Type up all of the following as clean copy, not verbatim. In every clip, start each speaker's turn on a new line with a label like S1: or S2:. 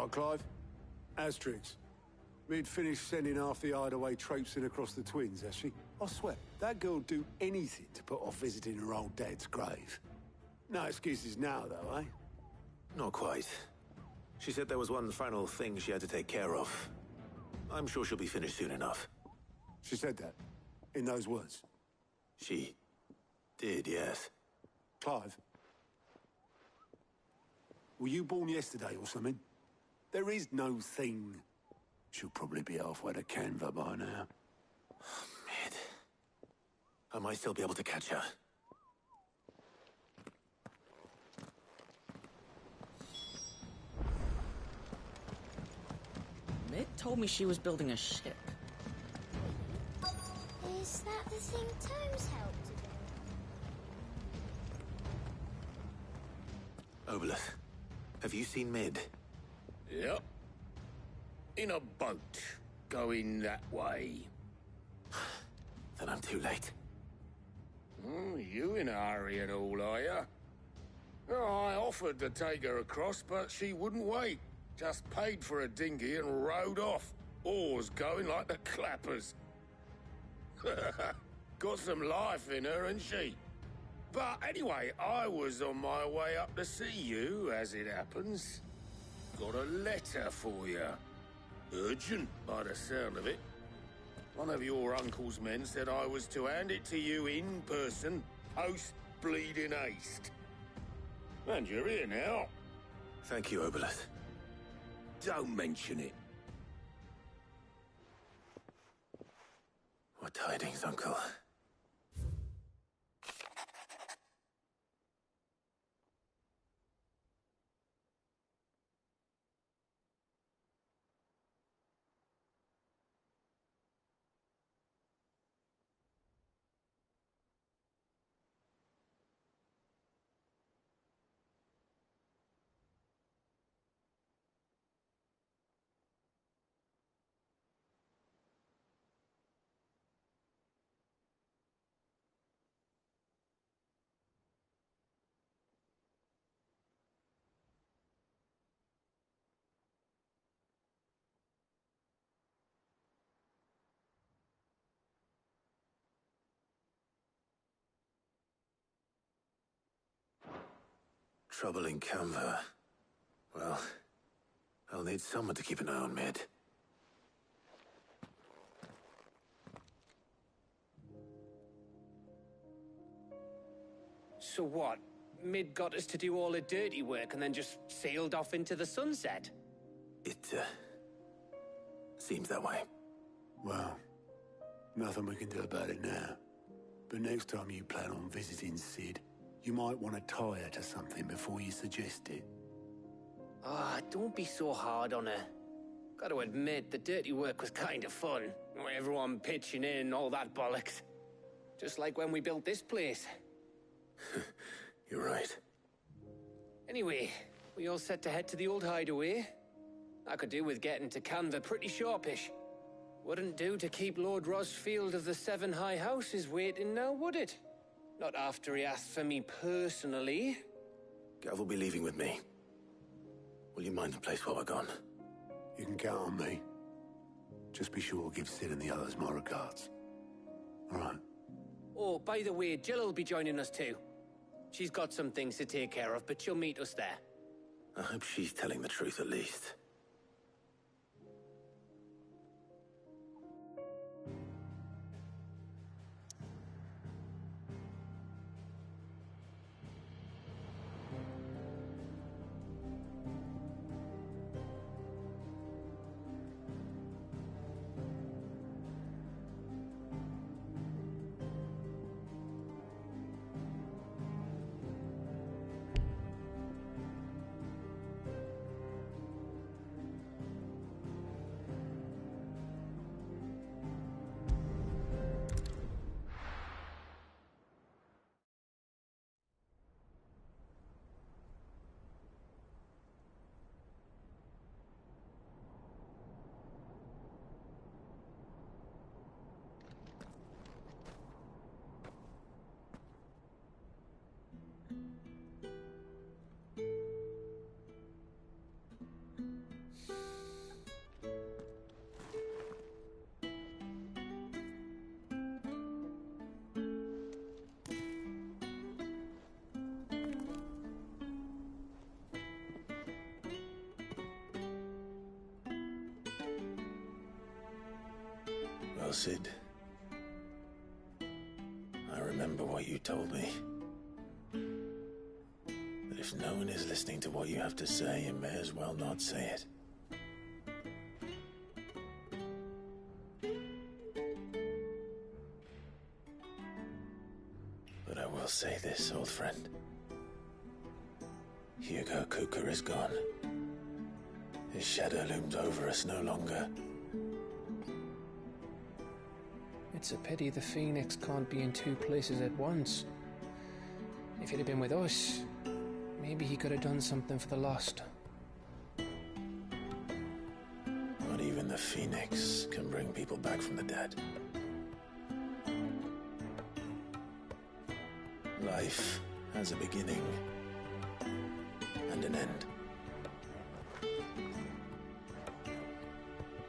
S1: Right, Clive. Asterix. We'd finished sending half the hideaway traipsing across the twins, has she? I swear, that girl'd do anything to put off visiting her old dad's grave. No excuses now, though, eh?
S2: Not quite. She said there was one final thing she had to take care of. I'm sure she'll be finished soon enough.
S1: She said that? In those words?
S2: She did, yes.
S1: Clive? Were you born yesterday or something? There is no thing. She'll probably be halfway to Canva by now.
S2: Mid. I might still be able to catch her.
S3: Mid told me she was building a ship.
S4: Is that the thing Tomes helped to do?
S2: Obolus, have you seen Mid?
S5: Yep. In a boat, going that way.
S2: Then I'm too late.
S5: You in a hurry and all, are ya? Oh, I offered to take her across, but she wouldn't wait. Just paid for a dinghy and rowed off. Oars going like the clappers. Got some life in her, ain't she? But anyway, I was on my way up to see you, as it happens. Got a letter for you. Urgent, by the sound of it. One of your uncle's men said I was to hand it to you in person, post-bleeding haste. And you're here now.
S2: Thank you, Obolus.
S5: Don't mention it.
S2: What tidings, Uncle? Trouble in Canva. Well, I'll need someone to keep an eye on Mid.
S6: So what? Mid got us to do all the dirty work and then just sailed off into the sunset?
S2: It, seems that way.
S1: Well, nothing we can do about it now. But next time you plan on visiting Sid, you might want to tie her to something before you suggest it.
S6: Ah, don't be so hard on her. Got to admit, the dirty work was kind of fun. Everyone pitching in, all that bollocks. Just like when we built this place.
S2: You're right.
S6: Anyway, we all set to head to the old hideaway. I could do with getting to Canva pretty sharpish. Wouldn't do to keep Lord Rosfield of the Seven High Houses waiting now, would it? Not after he asked for me personally.
S2: Gav will be leaving with me. Will you mind the place while we're gone?
S1: You can count on me. Just be sure to give Sid and the others my regards. All right.
S6: Oh, by the way, Jill will be joining us too. She's got some things to take care of, but she'll meet us there.
S2: I hope she's telling the truth at least. Well, Sid, I remember what you told me. That if no one is listening to what you have to say, you may as well not say it. But I will say this, old friend. Hugo Cooker is gone. His shadow looms over us no longer.
S6: It's a pity the Phoenix can't be in two places at once. If he'd have been with us, maybe he could have done something for the lost.
S2: Not even the Phoenix can bring people back from the dead. Life has a beginning and an end.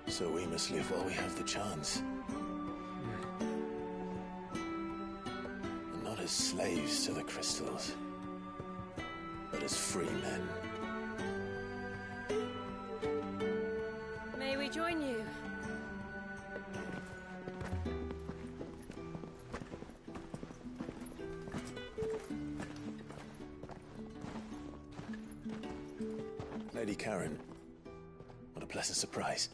S2: So we must live while we have the chance. And not as slaves to the crystals, but as free men.
S7: May we join you?
S2: Lady Karen, what a pleasant surprise.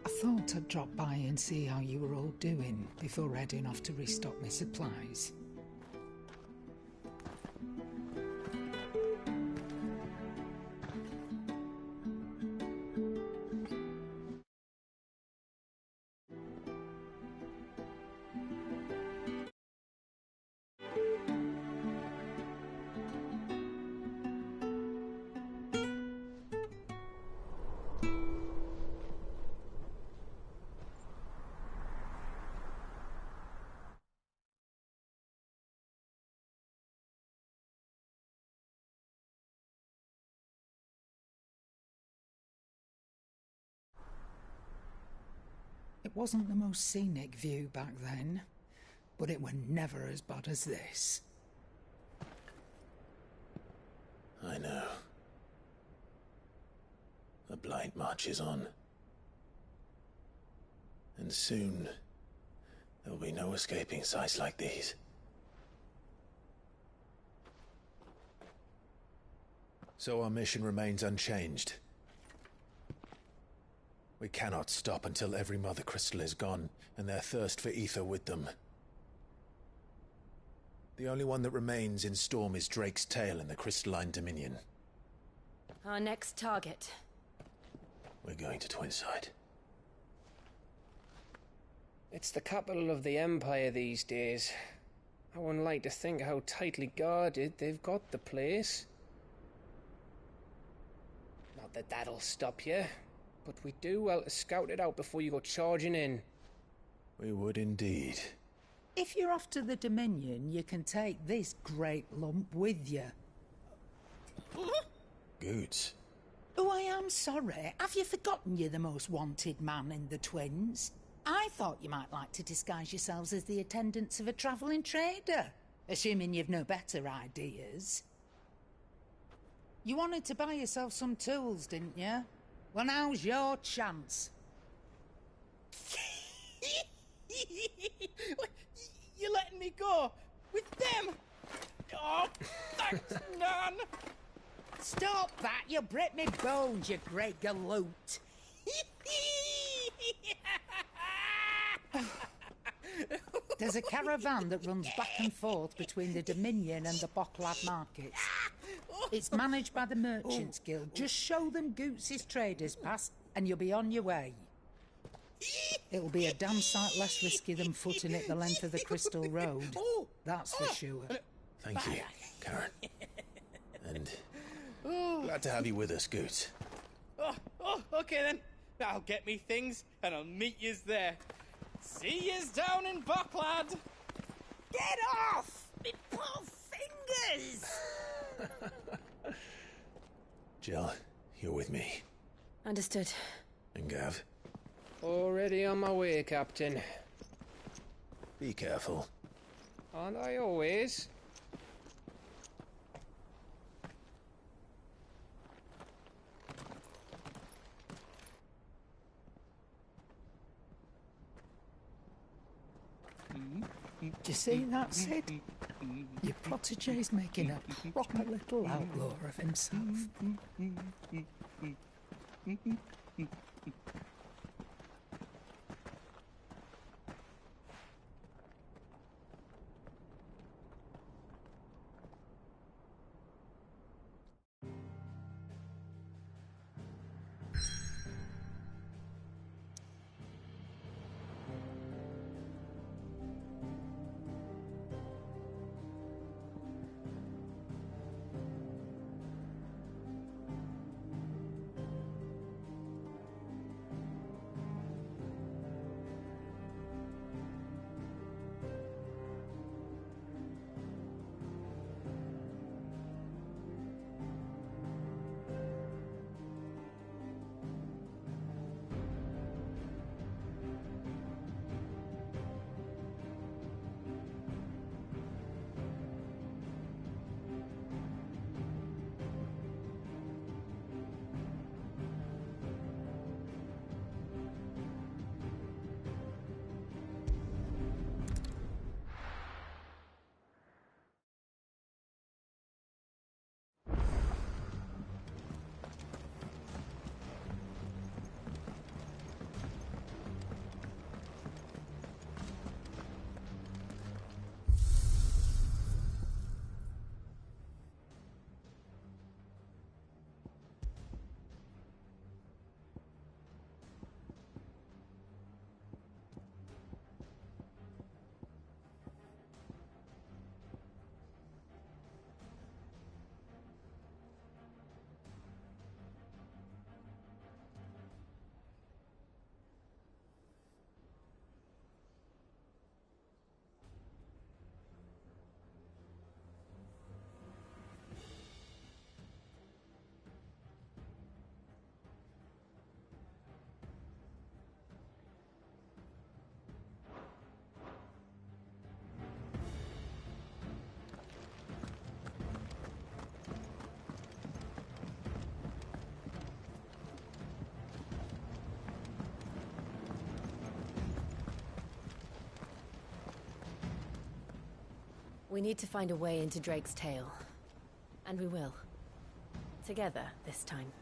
S8: I thought I'd drop by and see how you were all doing before heading off to restock my supplies. It wasn't the most scenic view back then, but it were never as bad as this.
S2: I know. The blight marches on. And soon, there will be no escaping sights like these. So our mission remains unchanged. We cannot stop until every Mother Crystal is gone, and their thirst for ether with them. The only one that remains in Storm is Drake's Tail in the Crystalline Dominion.
S7: Our next target.
S2: We're going to Twinside.
S6: It's the capital of the Empire these days. I wouldn't like to think how tightly guarded they've got the place. Not that that'll stop you, but we do well to scout it out before you go charging in.
S2: We would indeed.
S8: If you're off to the Dominion, you can take this great lump with you.
S2: Goods.
S8: Oh, I am sorry. Have you forgotten you're the most wanted man in the Twins? I thought you might like to disguise yourselves as the attendants of a travelling trader, assuming you've no better ideas. You wanted to buy yourself some tools, didn't you? Well, now's your chance.
S9: You're letting me go? With them? Oh, thanks, Nan!
S8: Stop that! You'll break me bones, you great galoot! There's a caravan that runs back and forth between the Dominion and the Bocklad markets. It's managed by the Merchants Guild. Just show them Goots' traders pass and you'll be on your way. It'll be a damn sight less risky than footing it the length of the Crystal Road. That's for sure.
S2: Thank you, Karen. And glad to have you with us, Goots.
S9: Okay then. I'll get me things and I'll meet yous there. See yous down in Bocklad.
S8: Get off! Me poor fingers!
S2: Jill, you're with me.
S7: Understood.
S2: And Gav,
S6: Already on my way, Captain.
S2: be careful.
S6: Aren't I always?
S8: Do you see that, Sid? Your protege's making a proper little outlaw of himself.
S7: We need to find a way into Drake's tail. And we will. Together, this time.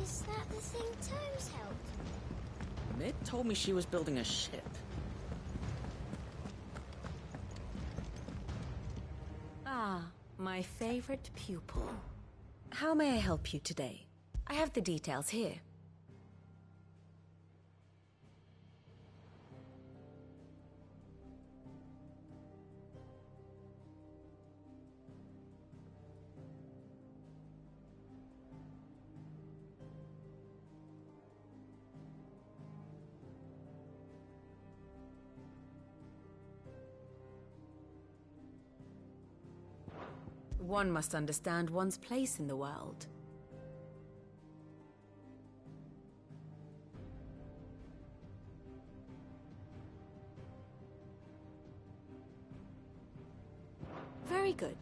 S4: Is that the thing Tomes helped?
S3: Mid told me she was building a ship.
S7: Ah, my favorite pupil. How may I help you today? I have the details here. One must understand one's place in the world. Very good.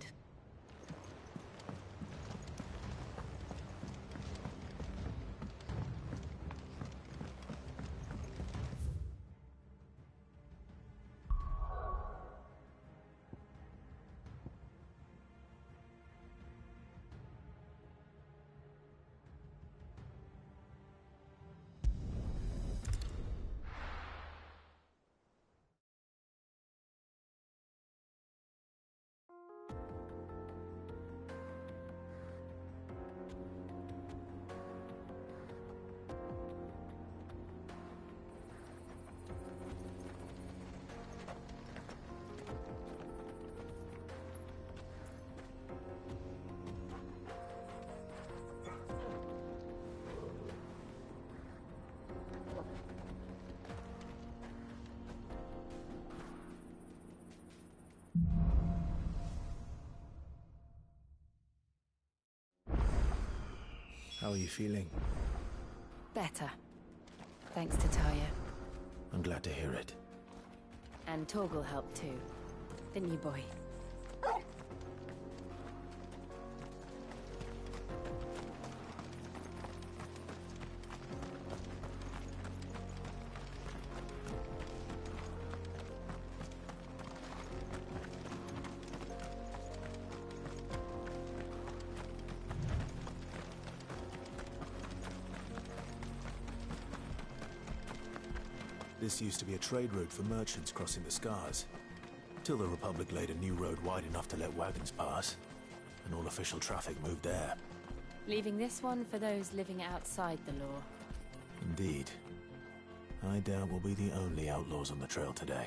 S2: How are you feeling?
S7: Better. Thanks to Taya.
S2: I'm glad to hear it.
S7: And Torgal helped too. Didn't you, boy?
S2: This used to be a trade route for merchants crossing the Scars, till the Republic laid a new road wide enough to let wagons pass, and all official traffic moved there.
S10: Leaving this one for those living outside the law.
S2: Indeed. I doubt we'll be the only outlaws on the trail today.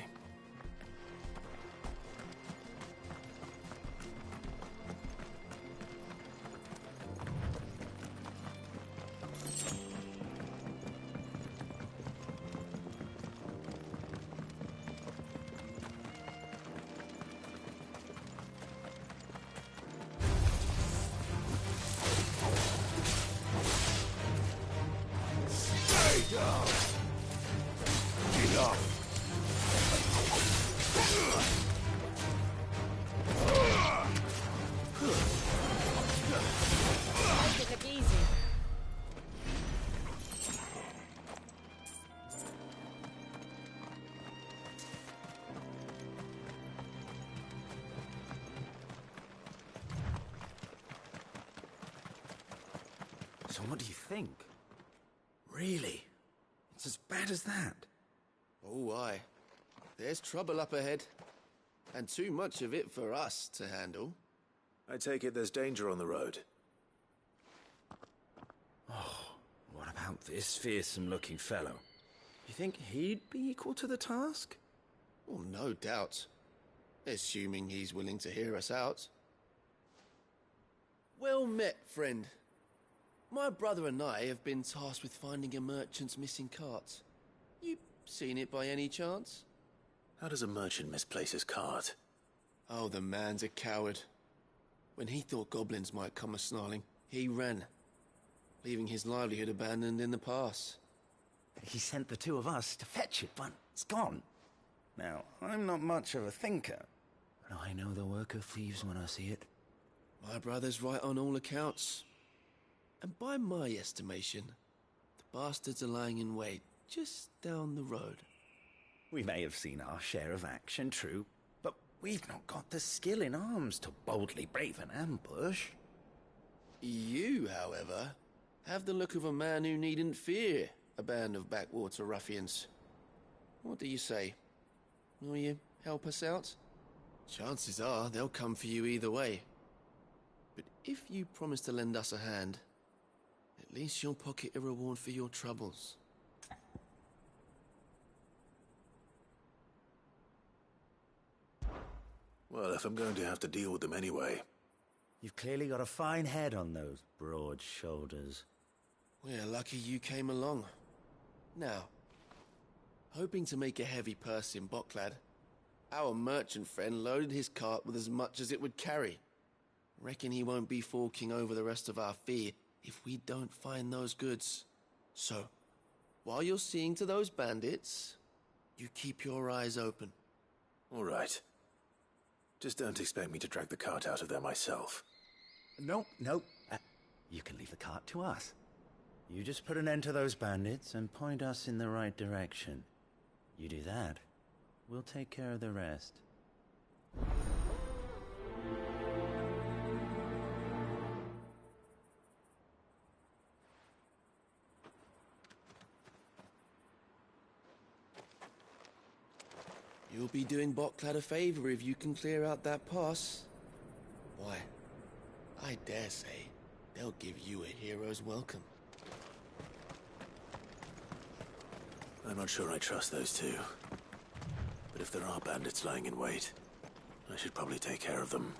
S11: So what do you think? Really? It's as bad as that?
S12: Oh, aye. There's trouble up ahead. And too much of it for us to handle.
S2: I take it there's danger on the road.
S11: Oh, what about this fearsome-looking fellow? You think he'd be equal to the task?
S12: Well, no doubt. Assuming he's willing to hear us out. Well met, friend. My brother and I have been tasked with finding a merchant's missing cart. You seen it by any chance?
S2: How does a merchant misplace his cart?
S12: Oh, the man's a coward. When he thought goblins might come a-snarling, he ran, leaving his livelihood abandoned in the pass.
S11: He sent the two of us to fetch it, but it's gone. Now, I'm not much of a thinker, but I know the work of thieves when I see it.
S12: My brother's right on all accounts. And by my estimation, the bastards are lying in wait just down the road.
S11: We may have seen our share of action, true, but we've not got the skill in arms to boldly brave an ambush.
S12: You, however, have the look of a man who needn't fear a band of backwater ruffians. What do you say? Will you help us out? Chances are they'll come for you either way. But if you promise to lend us a hand, at least you'll pocket a reward for your troubles.
S2: Well, if I'm going to have to deal with them anyway.
S11: You've clearly got a fine head on those broad shoulders.
S12: We're lucky you came along. Now, hoping to make a heavy purse in Boklad, our merchant friend loaded his cart with as much as it would carry. Reckon he won't be forking over the rest of our fee if we don't find those goods. So, while you're seeing to those bandits, you keep your eyes open.
S2: All right. Just don't expect me to drag the cart out of there myself.
S11: No. You can leave the cart to us. You just put an end to those bandits and point us in the right direction. You do that, we'll take care of the rest.
S12: You'll be doing Boklad a favor if you can clear out that pass. Why, I dare say they'll give you a hero's welcome.
S2: I'm not sure I trust those two. But if there are bandits lying in wait, I should probably take care of them.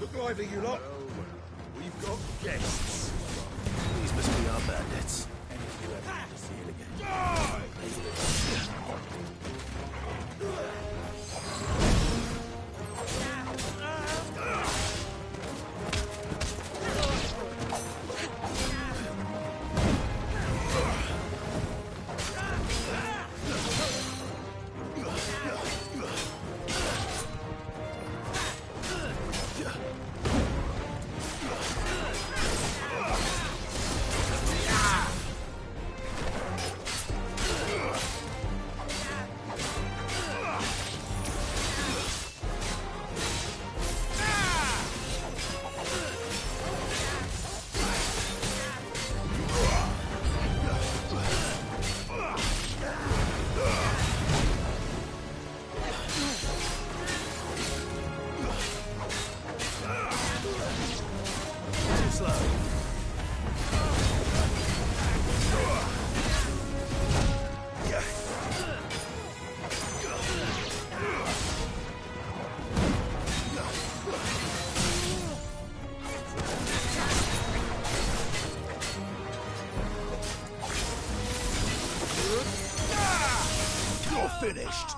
S5: Look lively, you lot. We've got guests.
S2: These must be our bandits. And if you ever need to see it again. slow. You're finished.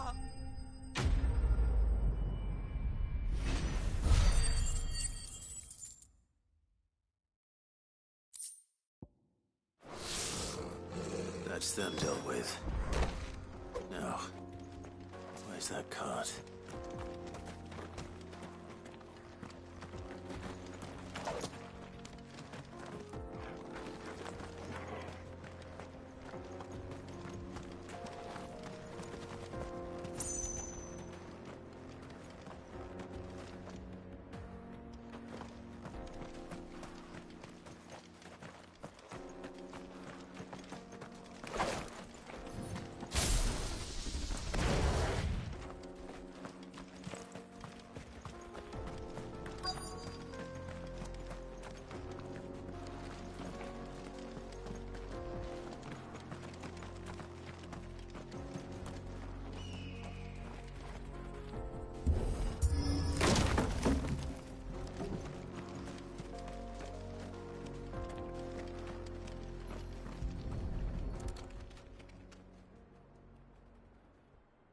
S2: That's them dealt with. Now, where's that cart?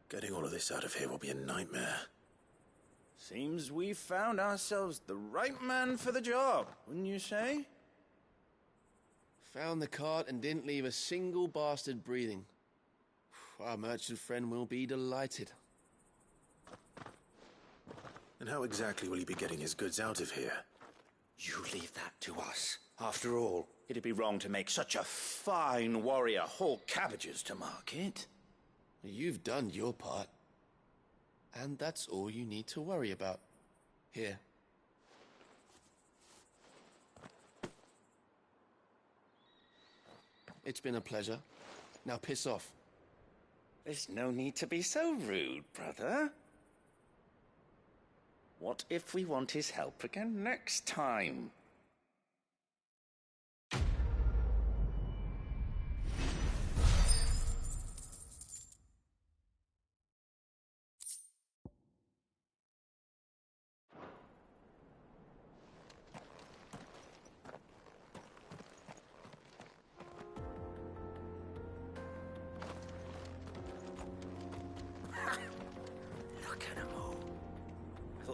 S2: Getting all of this out of here will be a nightmare.
S11: Seems we found ourselves the right man for the job, wouldn't you say?
S12: Found the cart and didn't leave a single bastard breathing. Our merchant friend will be delighted.
S2: And how exactly will he be getting his goods out of here?
S13: You leave that to us. After all, it'd be wrong to make such a fine warrior haul cabbages to market.
S12: You've done your part. And that's all you need to worry about. Here. It's been a pleasure. Now piss off.
S13: There's no need to be so rude, brother. What if we want his help again next time?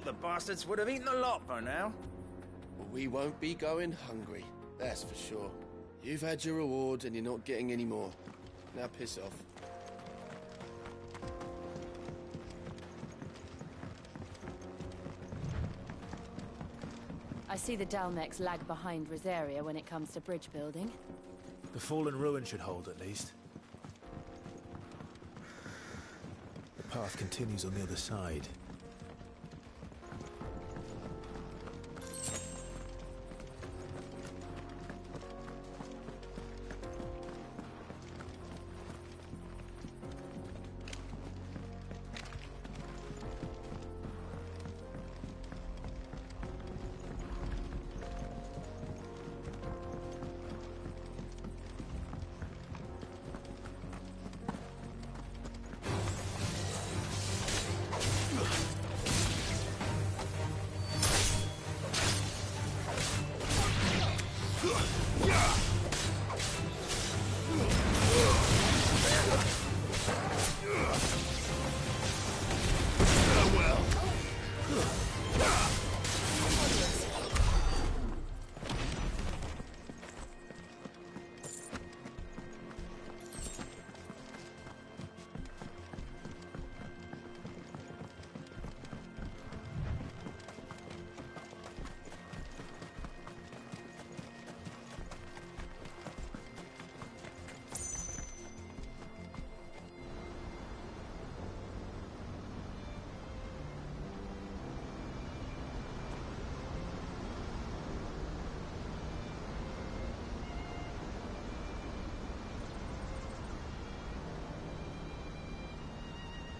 S13: The bastards would have eaten the lot by now.
S12: Well, we won't be going hungry, that's for sure. You've had your reward and you're not getting any more. Now piss off.
S10: I see the Dalmex lag behind Rosaria when it comes to bridge building.
S2: The fallen ruin should hold, at least. The path continues on the other side.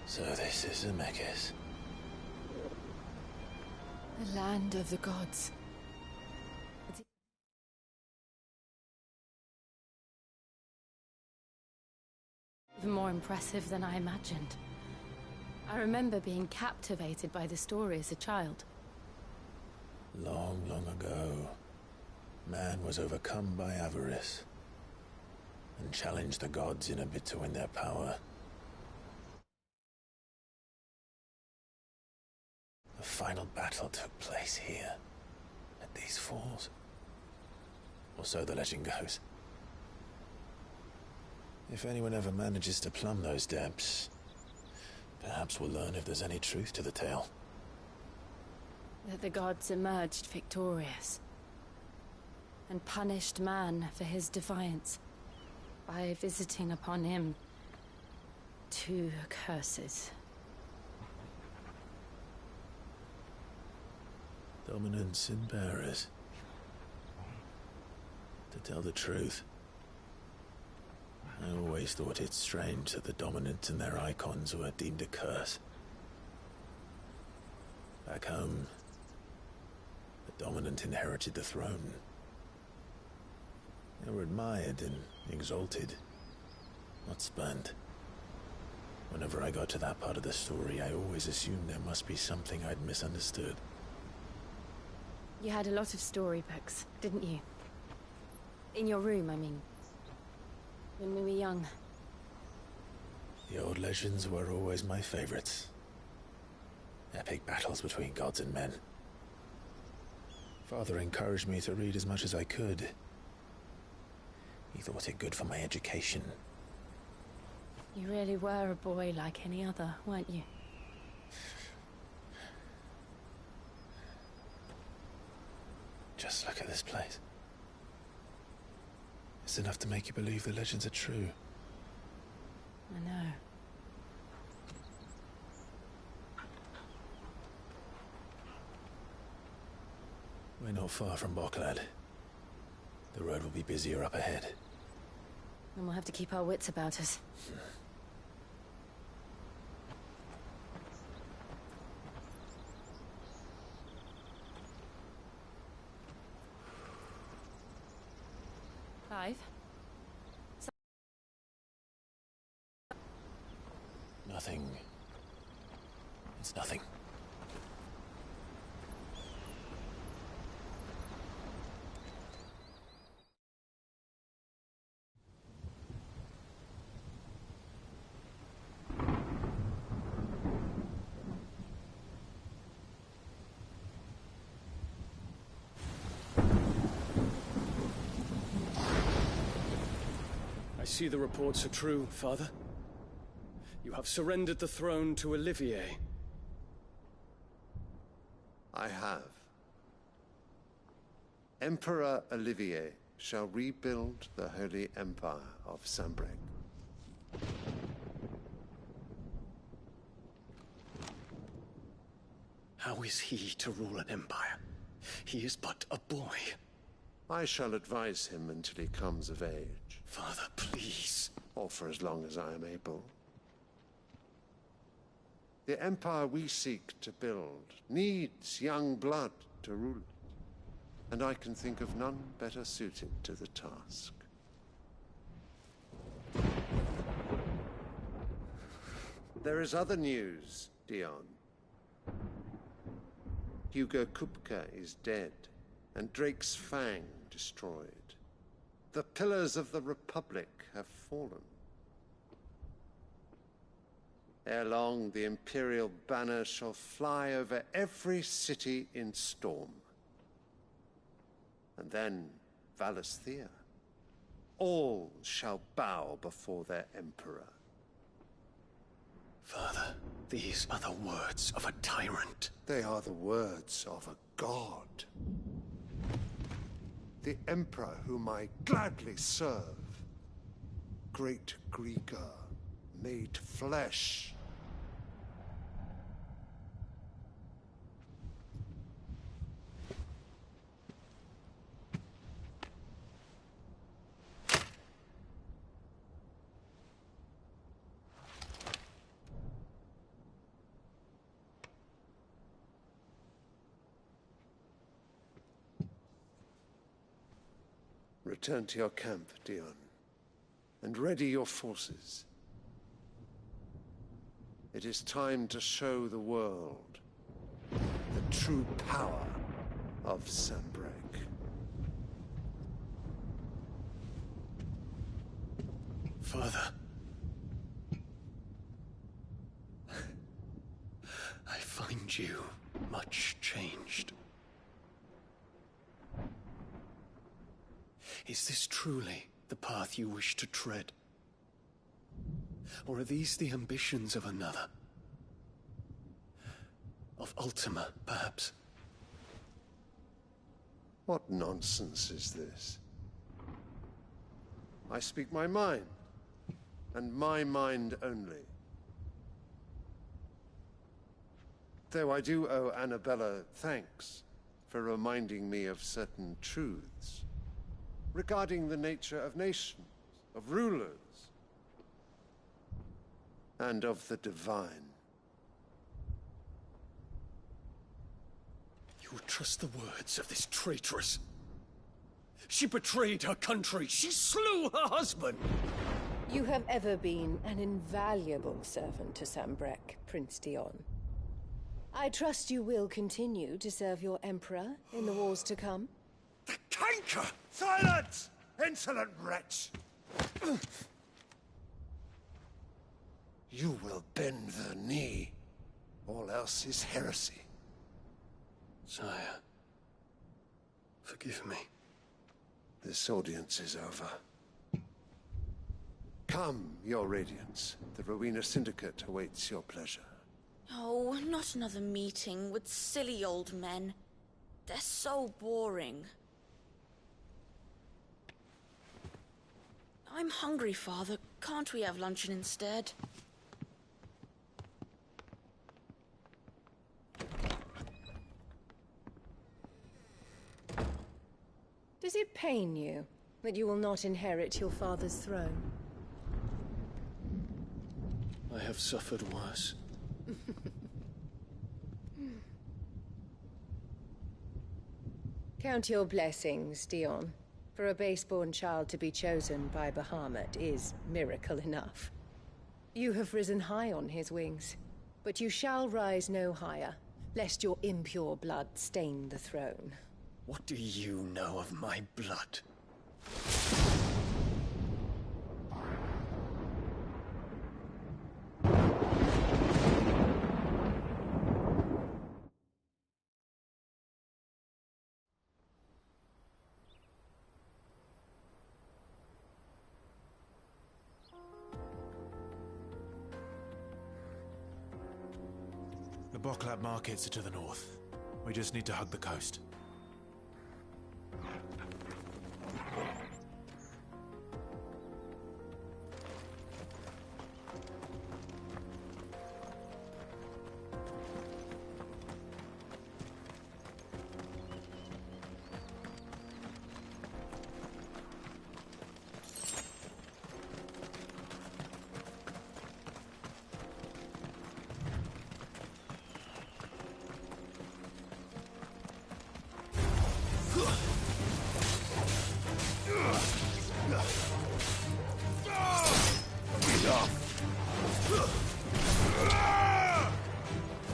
S2: So this is Zemeckis.
S10: The land of the gods. Even more impressive than I imagined. I remember being captivated by the story as a child.
S2: Long, long ago, man was overcome by avarice and challenged the gods in a bid to win their power. The final battle took place here, at these falls. Or so the legend goes. If anyone ever manages to plumb those depths, perhaps we'll learn if there's any truth to the tale.
S10: That the gods emerged victorious and punished man for his defiance by visiting upon him 2 curses.
S2: Dominants and bearers. To tell the truth, I always thought it strange that the dominants and their icons were deemed a curse. Back home, the dominant inherited the throne. They were admired and exalted, not spurned. Whenever I got to that part of the story, I always assumed there must be something I'd misunderstood.
S10: You had a lot of storybooks, didn't you? In your room, I mean. When we were young.
S2: The old legends were always my favorites. Epic battles between gods and men. Father encouraged me to read as much as I could. He thought it good for my education.
S10: You really were a boy like any other, weren't you?
S2: Just look at this place. It's enough to make you believe the legends are true.
S10: I know.
S2: We're not far from Boklad. The road will be busier up ahead.
S10: And we'll have to keep our wits about us. Clive?
S2: Nothing. It's nothing.
S14: I see the reports are true, Father. You have surrendered the throne to Olivier.
S15: I have. Emperor Olivier shall rebuild the Holy Empire of Sanbreque.
S14: How is he to rule an empire? He is but a boy.
S15: I shall advise him until he comes of age.
S14: Father, please.
S15: Or for as long as I am able. The empire we seek to build needs young blood to rule it, and I can think of none better suited to the task. There is other news, Dion. Hugo Kupka is dead, and Drake's Fang destroyed. The pillars of the Republic have fallen. Ere long, the Imperial banner shall fly over every city in Storm. And then, Valisthea. All shall bow before their Emperor.
S14: Father, these are the words of a tyrant.
S15: They are the words of a god. The Emperor whom I gladly serve. Great Grieger, made flesh. Return to your camp, Dion, and ready your forces. It is time to show the world the true power of Sanbreque.
S14: Father. I find you much changed. Is this truly the path you wish to tread? Or are these the ambitions of another? Of Ultima, perhaps?
S15: What nonsense is this? I speak my mind, and my mind only. Though I do owe Annabella thanks for reminding me of certain truths regarding the nature of nations, of rulers, and of the divine.
S14: You would trust the words of this traitress? She betrayed her country. She slew her husband.
S16: You have ever been an invaluable servant to Sanbreque, Prince Dion. I trust you will continue to serve your Emperor in the wars to come.
S15: The canker! Silence! Insolent wretch! You will bend the knee. All else is heresy.
S14: Sire, forgive me.
S15: This audience is over. Come, your Radiance. The Rowena Syndicate awaits your pleasure.
S3: Oh, not another meeting with silly old men. They're so boring. I'm hungry, Father. Can't we have luncheon instead?
S16: Does it pain you that you will not inherit your father's throne?
S14: I have suffered worse.
S16: Count your blessings, Dion. For a base-born child to be chosen by Bahamut is miracle enough. You have risen high on his wings, but you shall rise no higher, lest your impure blood stain the throne.
S14: What do you know of my blood?
S2: The Boklab markets are to the north. We just need to hug the coast.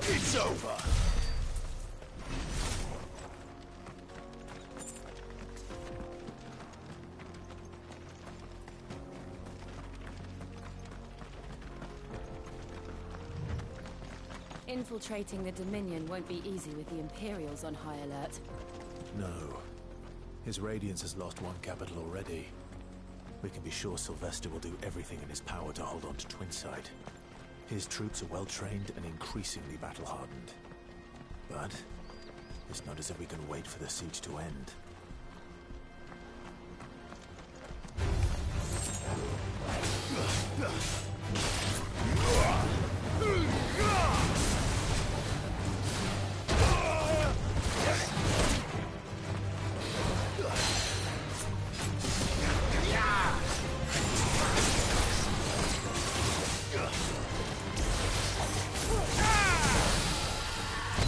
S5: It's over.
S10: Infiltrating the Dominion won't be easy with the Imperials on high alert.
S2: No. His Radiance has lost one capital already. We can be sure Sylvester will do everything in his power to hold on to Twinside. His troops are well-trained and increasingly battle-hardened. But it's not as if we can wait for the siege to end.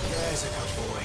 S5: There's a good boy.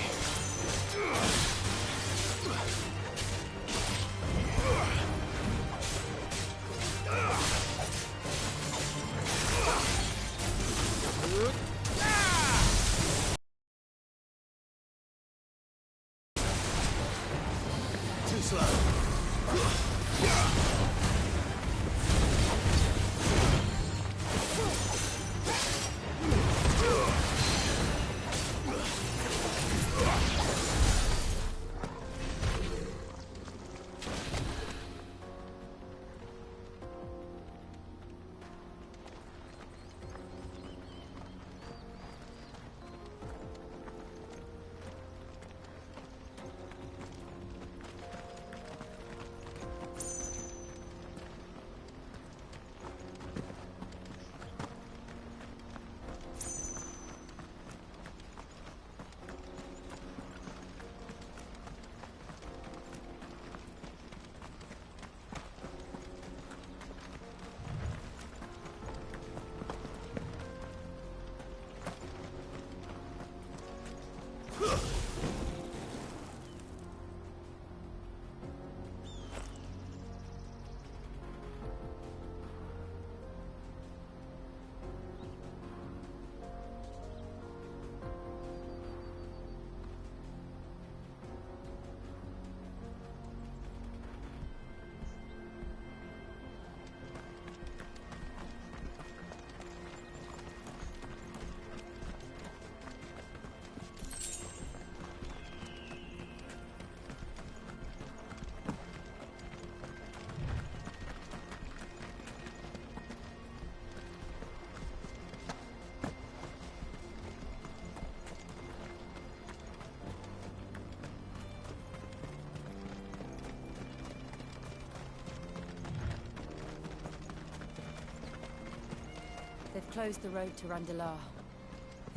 S10: They've closed the road to Randalar.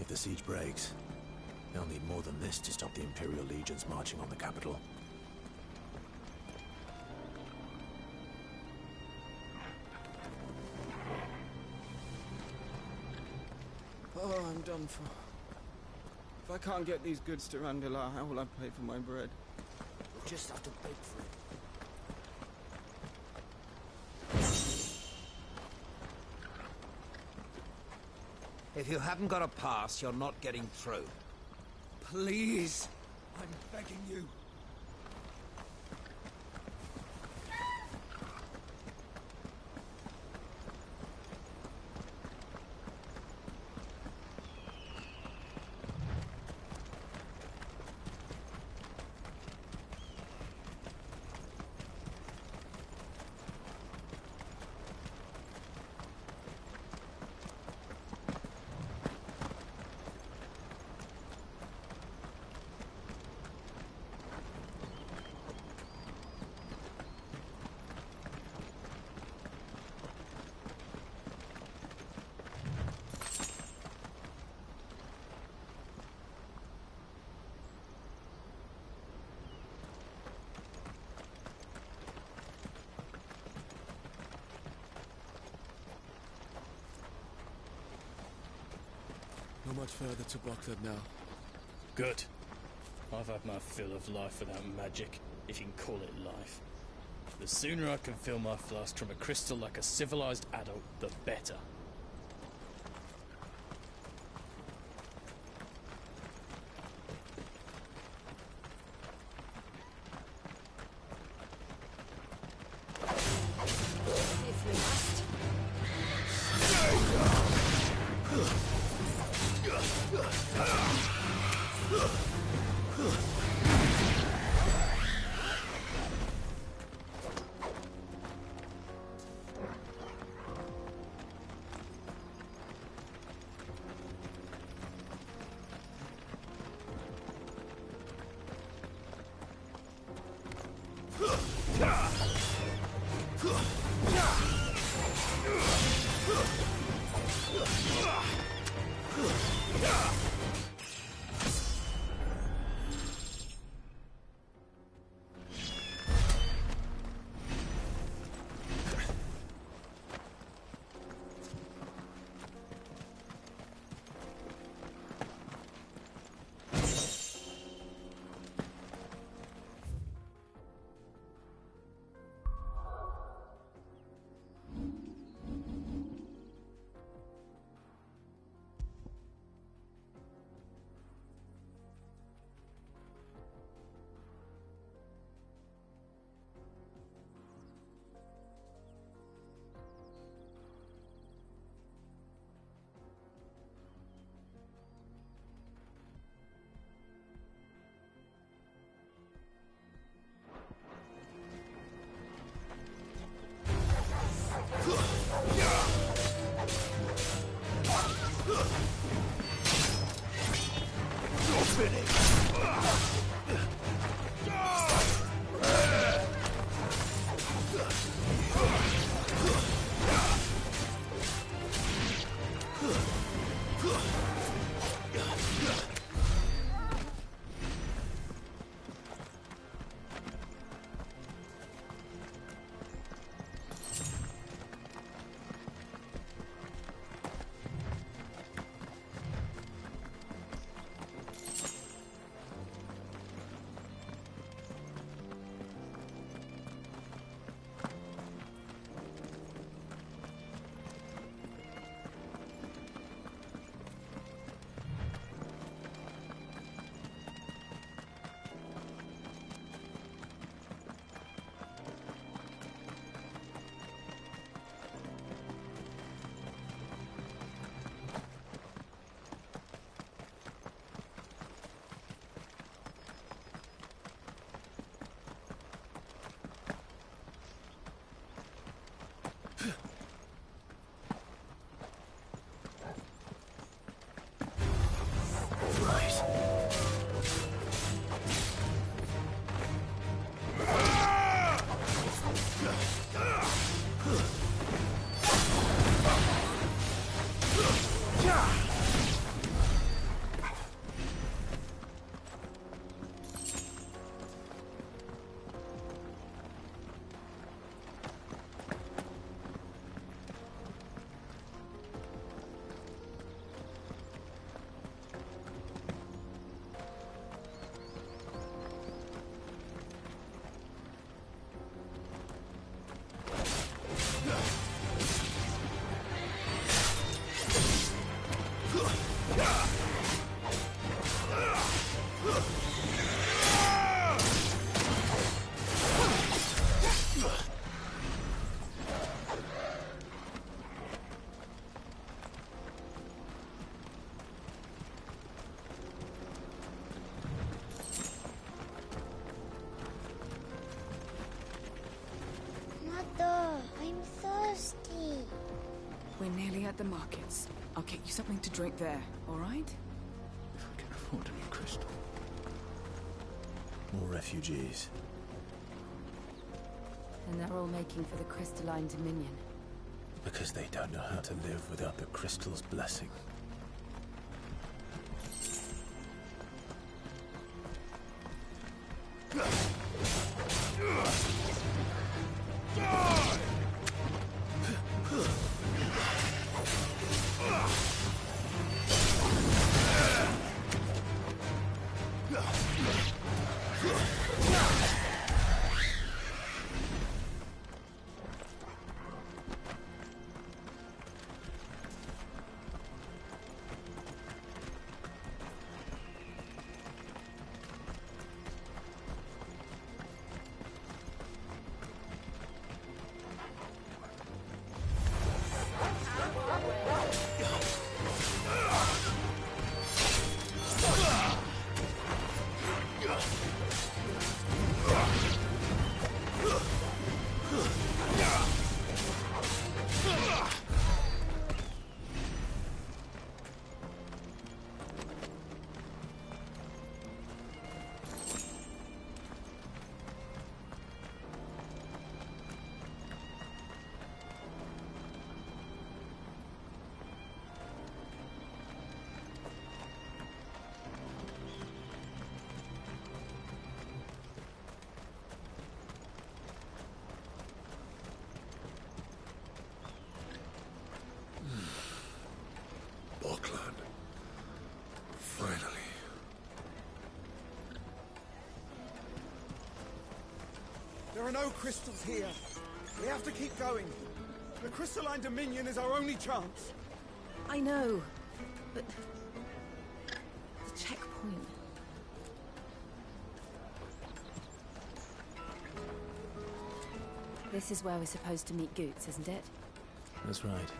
S2: If the siege breaks, they'll need more than this to stop the Imperial legions marching on the capital.
S9: Oh, I'm done for. If I can't get these goods to Randalar, how will I pay for my bread?
S17: We'll just have to beg for it. If you haven't got a pass, you're not getting through. Please! I'm begging you.
S12: Not much further to Bockland now.
S18: Good. I've had my fill of life without magic, if you can call it life. The sooner I can fill my flask from a crystal like a civilized adult, the better.
S19: We're nearly at the markets. I'll get you something to drink there, all right?
S2: If we can afford a new crystal. More refugees.
S10: And they're all making for the crystalline dominion.
S2: Because they don't know how to live without the crystal's blessing.
S15: Finally.
S20: There are no crystals here. We have to keep going. The crystalline dominion is our only chance.
S7: I know, but the checkpoint.
S10: This is where we're supposed to meet Goots, isn't it?
S2: That's right.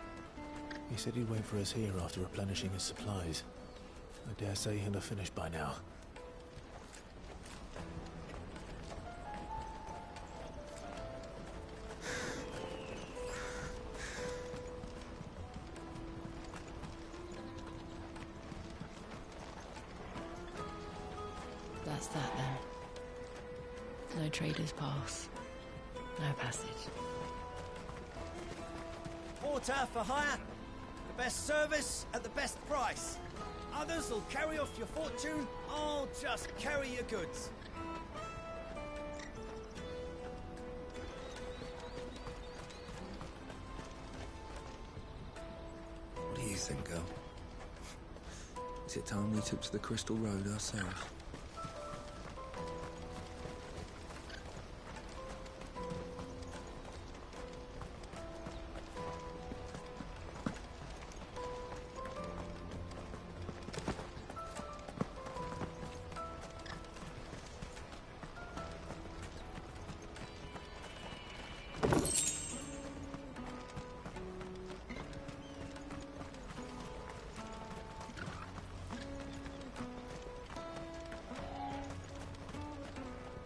S2: He said he'd wait for us here after replenishing his supplies. I dare say he'll have finished by now.
S21: That's that then. No traders pass. No passage.
S17: Porter for hire. The best service at the best price. Others will carry off your fortune. I'll just carry your goods.
S22: What do you think, girl? Is it time we took to the Crystal Road ourselves?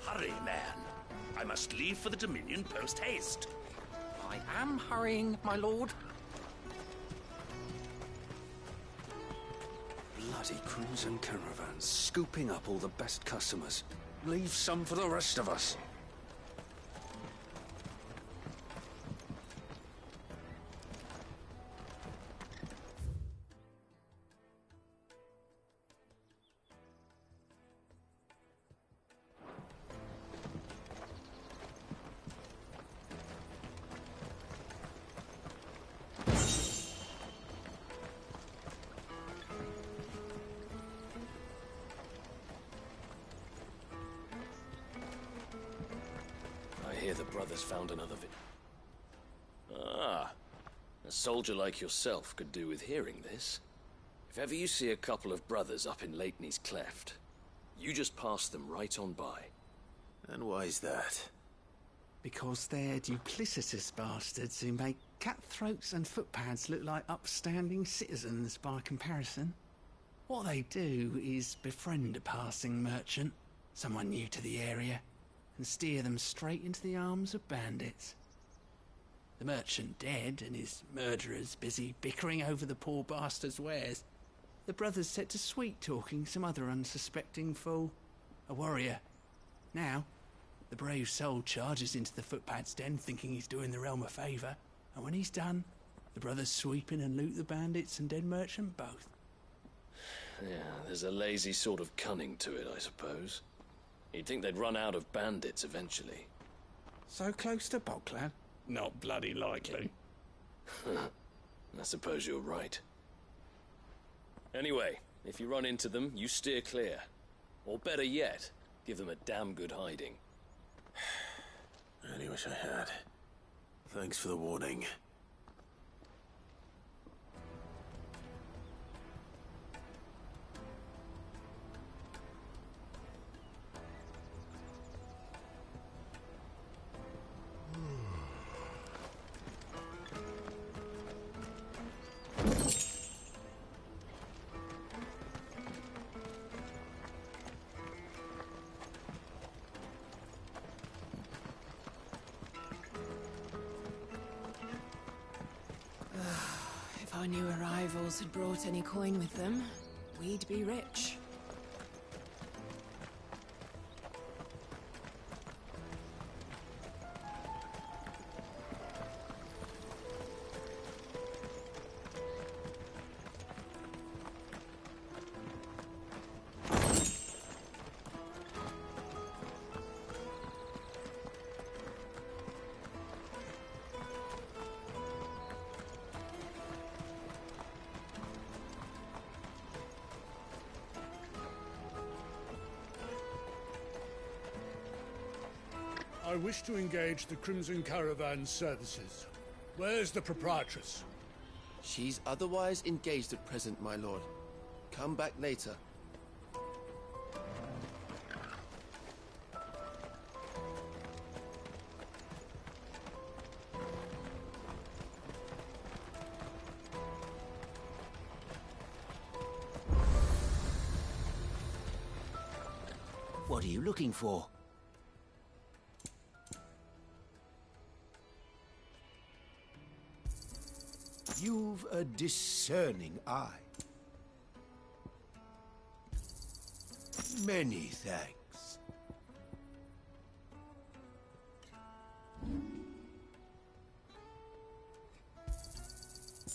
S23: Hurry, man. I must leave for the Dominion post-haste.
S24: I am hurrying, my lord.
S22: Bloody crimson caravans, scooping up all the best customers. Leave some for the rest of us.
S14: I hear the brothers found another Ah, a soldier like yourself could do with hearing this. If ever you see a couple of brothers up in Lateney's Cleft, you just pass them right on by.
S2: And why's that?
S25: Because they're duplicitous bastards who make cutthroats and footpads look like upstanding citizens by comparison. What they do is befriend a passing merchant, someone new to the area, and steer them straight into the arms of bandits. The merchant dead and his murderers busy bickering over the poor bastard's wares. The brothers set to sweet-talking some other unsuspecting fool, a warrior. Now, the brave soul charges into the footpad's den thinking he's doing the realm a favour, and when he's done, the brothers sweep in and loot the bandits and dead merchant both.
S14: Yeah, there's a lazy sort of cunning to it, I suppose. You'd think they'd run out of bandits eventually.
S25: So close to Bocklad? Not bloody likely.
S14: I suppose you're right. Anyway, if you run into them, you steer clear. Or better yet, give them a damn good hiding.
S2: I really wish I had. Thanks for the warning.
S19: If our new arrivals had brought any coin with them, we'd be rich.
S1: I wish to engage the Crimson Caravan's services. Where's the proprietress?
S12: She's otherwise engaged at present, my lord. Come back later.
S4: What are you looking for? You've a discerning eye. Many thanks.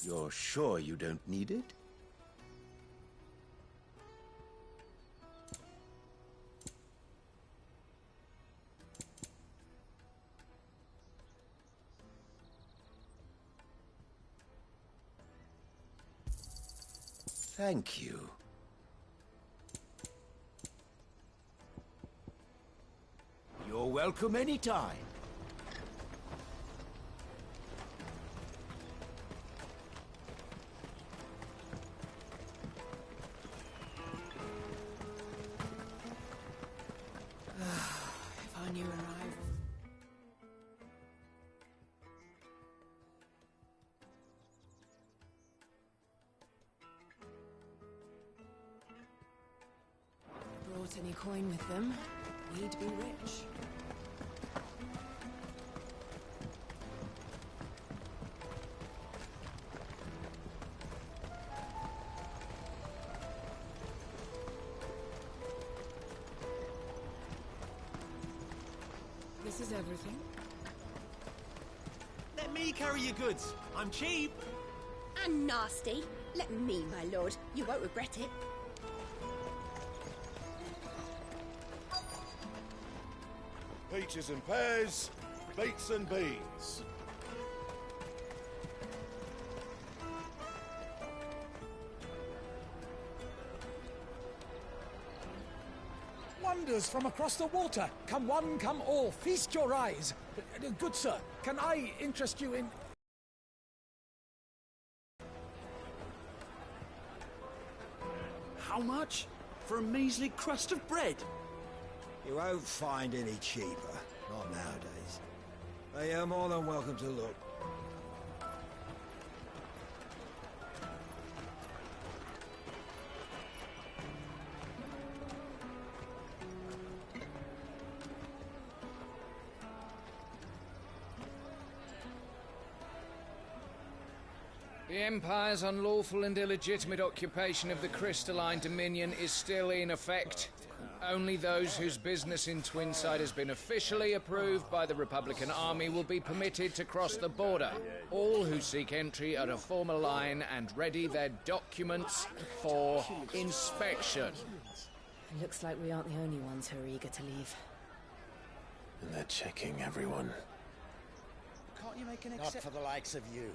S4: You're sure you don't need it? Thank you. You're welcome anytime.
S19: If our new arrival... brought any coin with them, we'd be rich. This is everything.
S17: Let me carry your goods. I'm cheap.
S6: And nasty. Let me, my lord. You won't regret it.
S20: Peaches and pears, beets and beans.
S8: Wonders from across the water. Come one, come all. Feast your eyes. Good sir, can I interest you in...
S22: How much? For a measly crust of bread?
S17: You won't find any cheaper. Not nowadays. But you're more than welcome to look.
S3: The Empire's unlawful and illegitimate occupation of the Crystalline Dominion is still in effect. Only those whose business in Twinside has been officially approved by the Republican Army will be permitted to cross the border. All who seek entry are to form a line and ready their documents for inspection.
S10: It looks like we aren't the only ones who are eager to leave.
S2: And they're checking everyone.
S17: Can't you make an
S5: Not for the likes of you.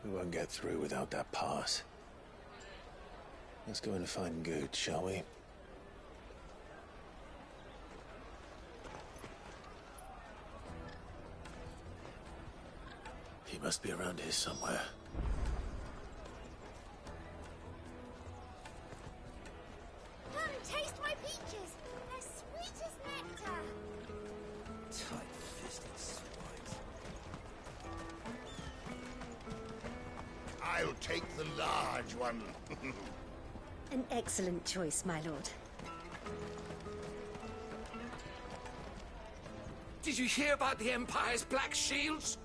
S2: We won't get through without that pass. Let's go in and find Good, shall we? He must be around here somewhere.
S6: Come taste my peaches. They're sweet as nectar.
S17: Tight-fisted swine.
S5: I'll take the large one.
S6: An excellent choice, my lord.
S22: Did you hear about the Empire's Black Shields?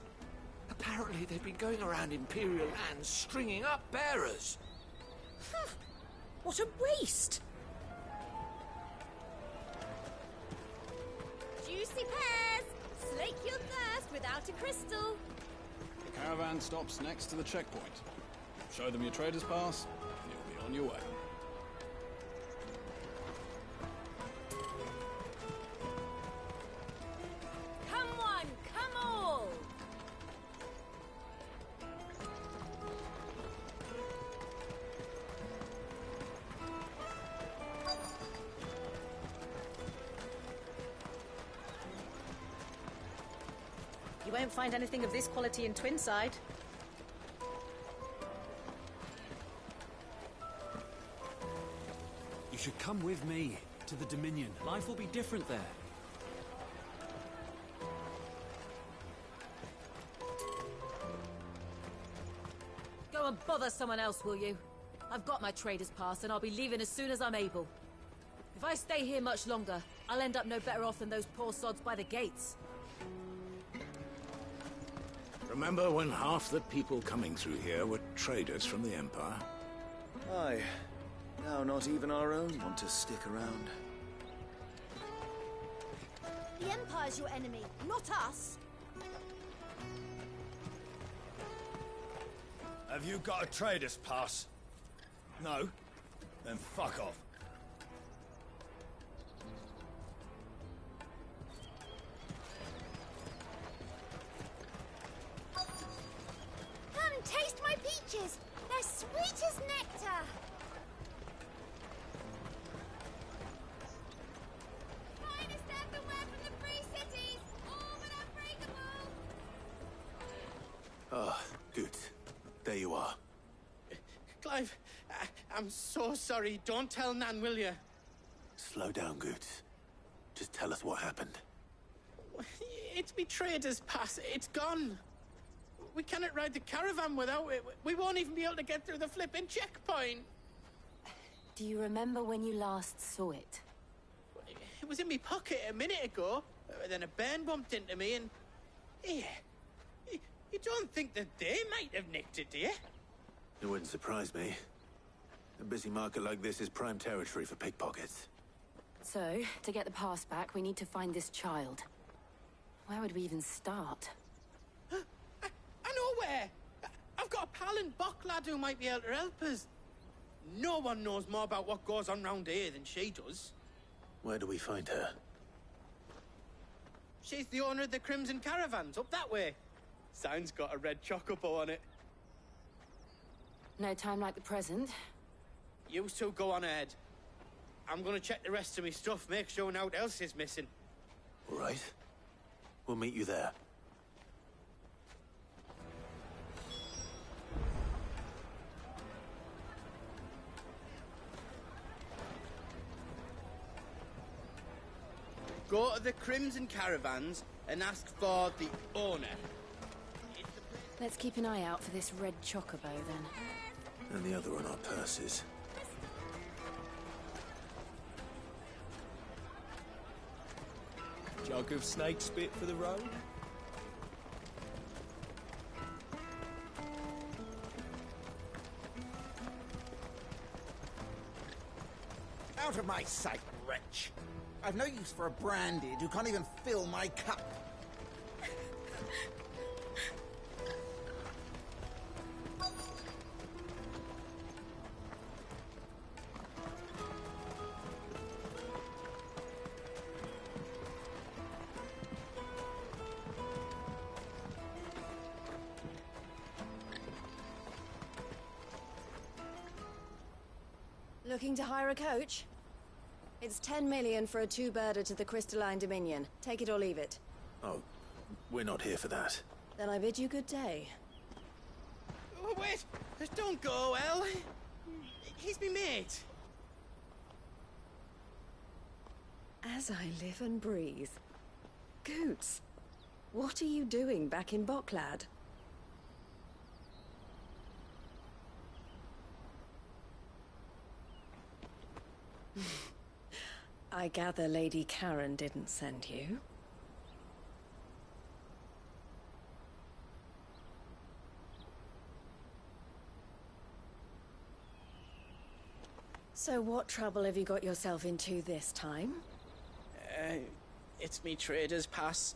S22: Apparently they've been going around Imperial lands stringing up bearers.
S6: What a waste! Juicy pears! Slake your thirst without a crystal.
S11: The caravan stops next to the checkpoint. Show them your trader's pass, and you'll be on your way.
S7: Come one, come all!
S13: You won't find anything of this quality in Twinside.
S22: You should come with me to the Dominion. Life will be different there.
S16: Go and bother someone else, will you? I've got my trader's pass and I'll be leaving as soon as I'm able. If I stay here much longer, I'll end up no better off than those poor sods by the gates.
S22: Remember when half the people coming through here were traders from the Empire?
S26: Aye. Now not even our own want to stick around.
S6: The Empire's your enemy, not us.
S17: Have you got a trader's pass? No? Then fuck off.
S6: Come taste my peaches. They're sweet as nectar. Finest earthenware from the Free Cities, all but unbreakable.
S2: Ah, good. There you are.
S9: Clive, I'm so sorry. Don't tell Nan, will you?
S2: Slow down, Good. Just tell us what happened.
S9: It's me trader's pass. It's gone. We cannot ride the caravan without it. We won't even be able to get through the flipping checkpoint.
S10: Do you remember when you last saw it?
S9: It was in my pocket a minute ago. Then a bairn bumped into me and... Yeah. You don't think that they might have nicked it, do you?
S2: It wouldn't surprise me. A busy market like this is prime territory for pickpockets.
S10: So, to get the pass back, we need to find this child. Where would we even start?
S9: I know where! I've got a pal in Bock lad who might be able to help us. No one knows more about what goes on round here than she does.
S2: Where do we find her?
S9: She's the owner of the Crimson Caravans, up that way. Sign's got a red chocobo on it.
S10: No time like the present.
S9: You two go on ahead. I'm gonna check the rest of my stuff, make sure naught else is missing.
S2: All right. We'll meet you there.
S9: Go to the Crimson Caravans and ask for the owner.
S10: Let's keep an eye out for this red chocobo, then.
S2: And the other on our purses.
S27: Jug of snake spit for the road?
S17: out of my sight, wretch! I've no use for a branded who can't even fill my cup.
S7: Looking to hire a coach? It's 10 million for a two-birder to the Crystalline Dominion. Take it or leave it.
S2: Oh, we're not here for that.
S7: Then I bid you good day.
S9: Oh, wait! Don't go, El. He's me mate.
S7: As I live and breathe. Goots, what are you doing back in Boklad? I gather Lady Karen didn't send you. So what trouble have you got yourself into this time?
S9: It's me trader's pass.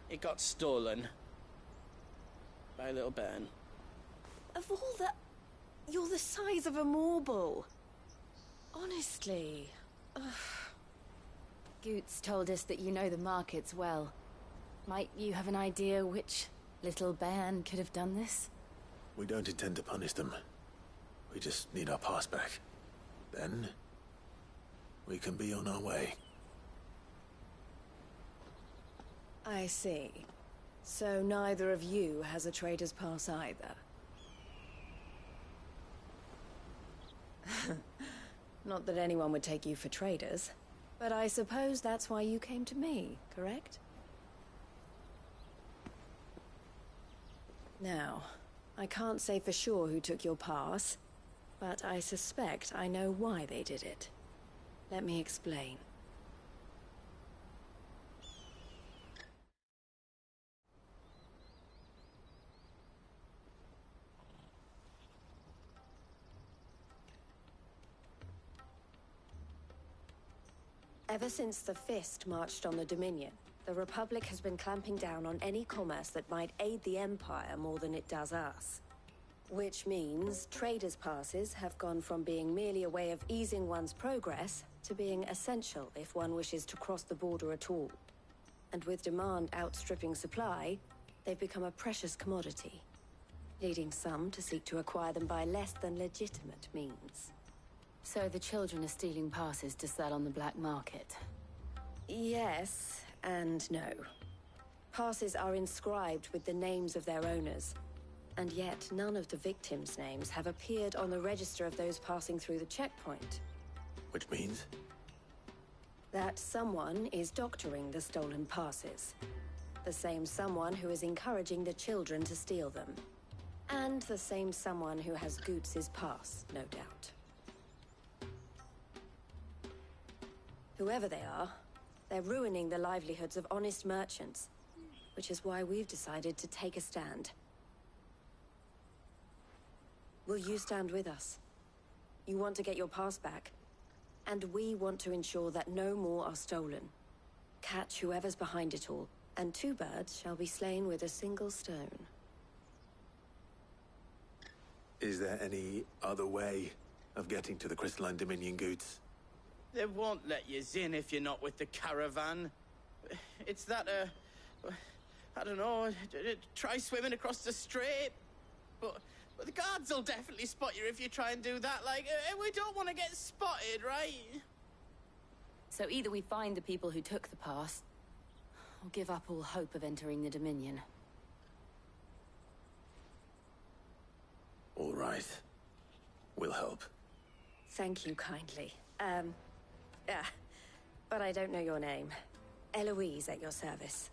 S9: It got stolen. By a little bairn.
S7: Of all the... You're the size of a marble. Honestly. Ugh.
S10: Goots told us that you know the markets well. Might you have an idea which little bairn could have done this?
S2: We don't intend to punish them. We just need our pass back. Then, we can be on our way.
S7: I see. So neither of you has a trader's pass either. Not that anyone would take you for traders, but I suppose that's why you came to me, correct? Now, I can't say for sure who took your pass, but I suspect I know why they did it. Let me explain. Ever since the Fist marched on the Dominion, the Republic has been clamping down on any commerce that might aid the Empire more than it does us. Which means traders' passes have gone from being merely a way of easing one's progress to being essential if one wishes to cross the border at all. And with demand outstripping supply, they've become a precious commodity, leading some to seek to acquire them by less than legitimate means.
S10: So the children are stealing passes to sell on the black market?
S7: Yes, and no. Passes are inscribed with the names of their owners, and yet none of the victims' names have appeared on the register of those passing through the checkpoint.
S2: Which means?
S7: That someone is doctoring the stolen passes. The same someone who is encouraging the children to steal them. And the same someone who has Goots' pass, no doubt. Whoever they are, they're ruining the livelihoods of honest merchants, which is why we've decided to take a stand. Will you stand with us? You want to get your pass back, and we want to ensure that no more are stolen. Catch whoever's behind it all, and two birds shall be slain with a single stone.
S2: Is there any other way of getting to the Crystalline Dominion, Goots?
S9: They won't let you in if you're not with the caravan. It's that, I don't know, try swimming across the strait. But the guards will definitely spot you if you try and do that. Like, we don't want to get spotted, right?
S10: So either we find the people who took the pass, or give up all hope of entering the Dominion.
S2: All right. We'll help.
S7: Thank you kindly. But I don't know your name. Eloise at your service.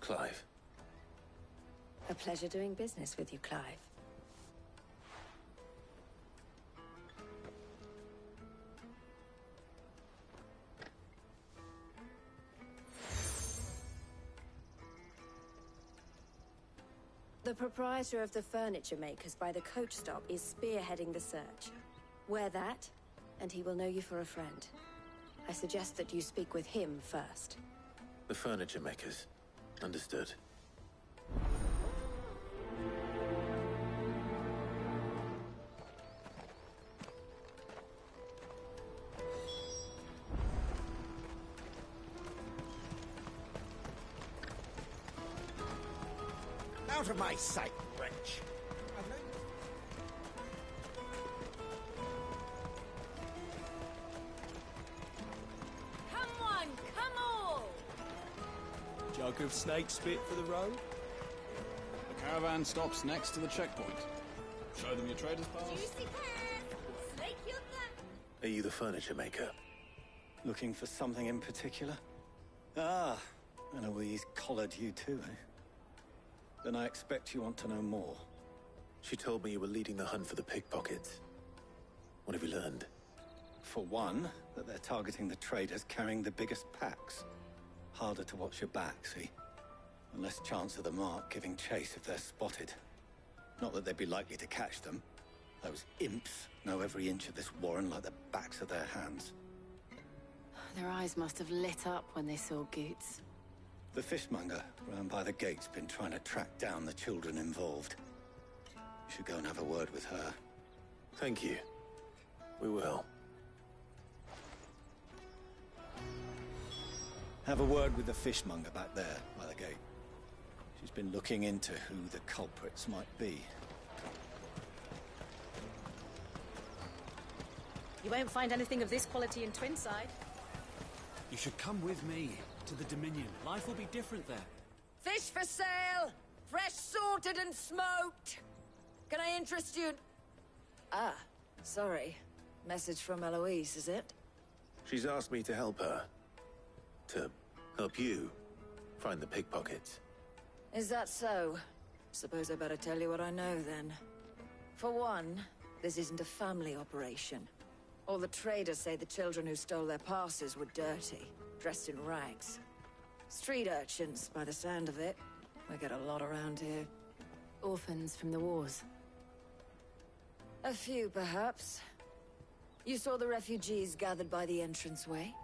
S2: Clive.
S7: A pleasure doing business with you, Clive. The proprietor of the furniture makers by the coach stop is spearheading the search. Wear that, and he will know you for a friend. I suggest that you speak with him first.
S2: The furniture makers. Understood.
S17: Out of my sight, wretch!
S16: Come on, come all!
S17: Jug of snake spit for the road?
S11: The caravan stops next to the checkpoint. Show them your trader's pass.
S6: Juicy pears! Snake your thumb!
S2: Are you the furniture maker?
S17: Looking for something in particular? Ah, and Eloise collared you too, eh? Then I expect you want to know more.
S2: She told me you were leading the hunt for the pickpockets. What have you learned?
S17: For one, that they're targeting the traders carrying the biggest packs. Harder to watch your back, see? And less chance of the mark giving chase if they're spotted. Not that they'd be likely to catch them. Those imps know every inch of this warren like the backs of their hands.
S10: Their eyes must have lit up when they saw Goots.
S17: The fishmonger round by the gate's been trying to track down the children involved. You should go and have a word with her.
S2: Thank you. We will.
S17: Have a word with the fishmonger back there by the gate. She's been looking into who the culprits might be.
S13: You won't find anything of this quality in Twinside.
S15: You should come with me to the Dominion. Life will be different there.
S18: Fish for sale! Fresh sorted and smoked! Can I interest you? Ah, sorry. Message from Eloise, is it?
S2: She's asked me to help her. To help you find the pickpockets.
S18: Is that so? Suppose I better tell you what I know, then. For one, this isn't a family operation. All the traders say the children who stole their passes were dirty, dressed in rags. Street urchins, by the sound of it. We get a lot around here.
S10: Orphans from the wars.
S18: A few, perhaps. You saw the refugees gathered by the entranceway?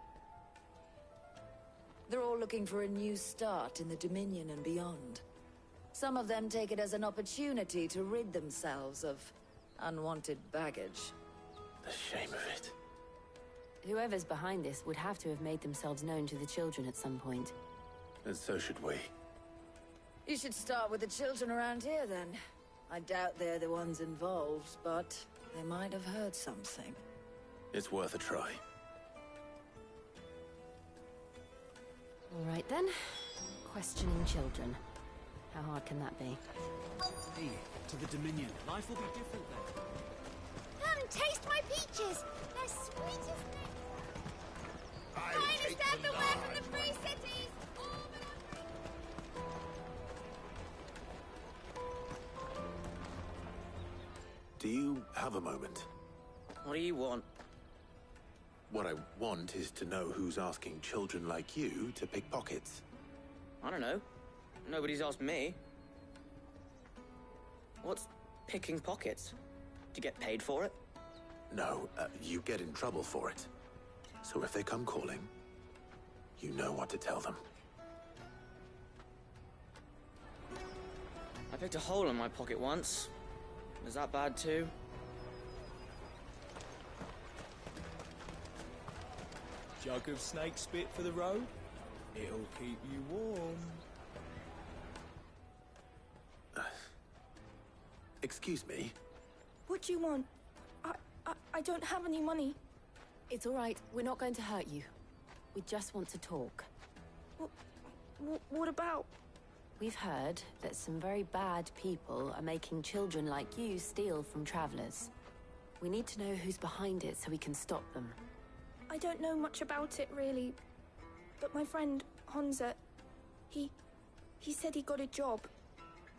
S18: They're all looking for a new start in the Dominion and beyond. Some of them take it as an opportunity to rid themselves of unwanted baggage.
S2: The shame of it.
S10: Whoever's behind this would have to have made themselves known to the children at some point.
S2: And so should we.
S18: You should start with the children around here, then. I doubt they're the ones involved, but they might have heard something.
S2: It's worth a try.
S10: All right, then. Questioning children. How hard can that be?
S15: Hey, to the Dominion. Life will be different there.
S6: Come, taste my peaches! They're sweet as nectar! Finest everywhere from the free cities!
S2: Do you have a moment?
S9: What do you want?
S2: What I want is to know who's asking children like you to pick pockets.
S9: I don't know. Nobody's asked me. What's picking pockets? Do you get paid for it?
S2: No, you get in trouble for it. So if they come calling, you know what to tell them.
S9: I picked a hole in my pocket once. Was that bad too?
S17: Jug of snake spit for the road? It'll keep you warm.
S2: Excuse me?
S21: What do you want? I don't have any money.
S10: It's all right. We're not going to hurt you. We just want to talk.
S21: What about?
S10: We've heard that some very bad people are making children like you steal from travelers. We need to know who's behind it so we can stop them.
S21: I don't know much about it, really. But my friend, Honza, he said he got a job.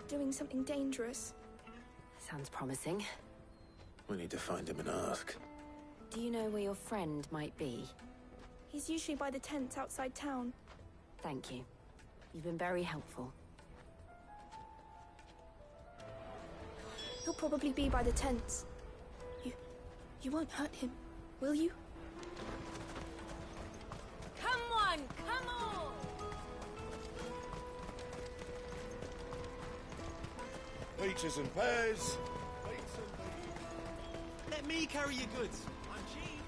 S21: Doing something dangerous.
S10: Sounds promising.
S2: We need to find him and ask.
S10: Do you know where your friend might be?
S21: He's usually by the tents outside town.
S10: Thank you. You've been very helpful.
S21: He'll probably be by the tents. You won't hurt him, will will you?
S16: Come on, come on!
S5: Peaches and pears.
S15: Let me carry your goods. I'm cheap.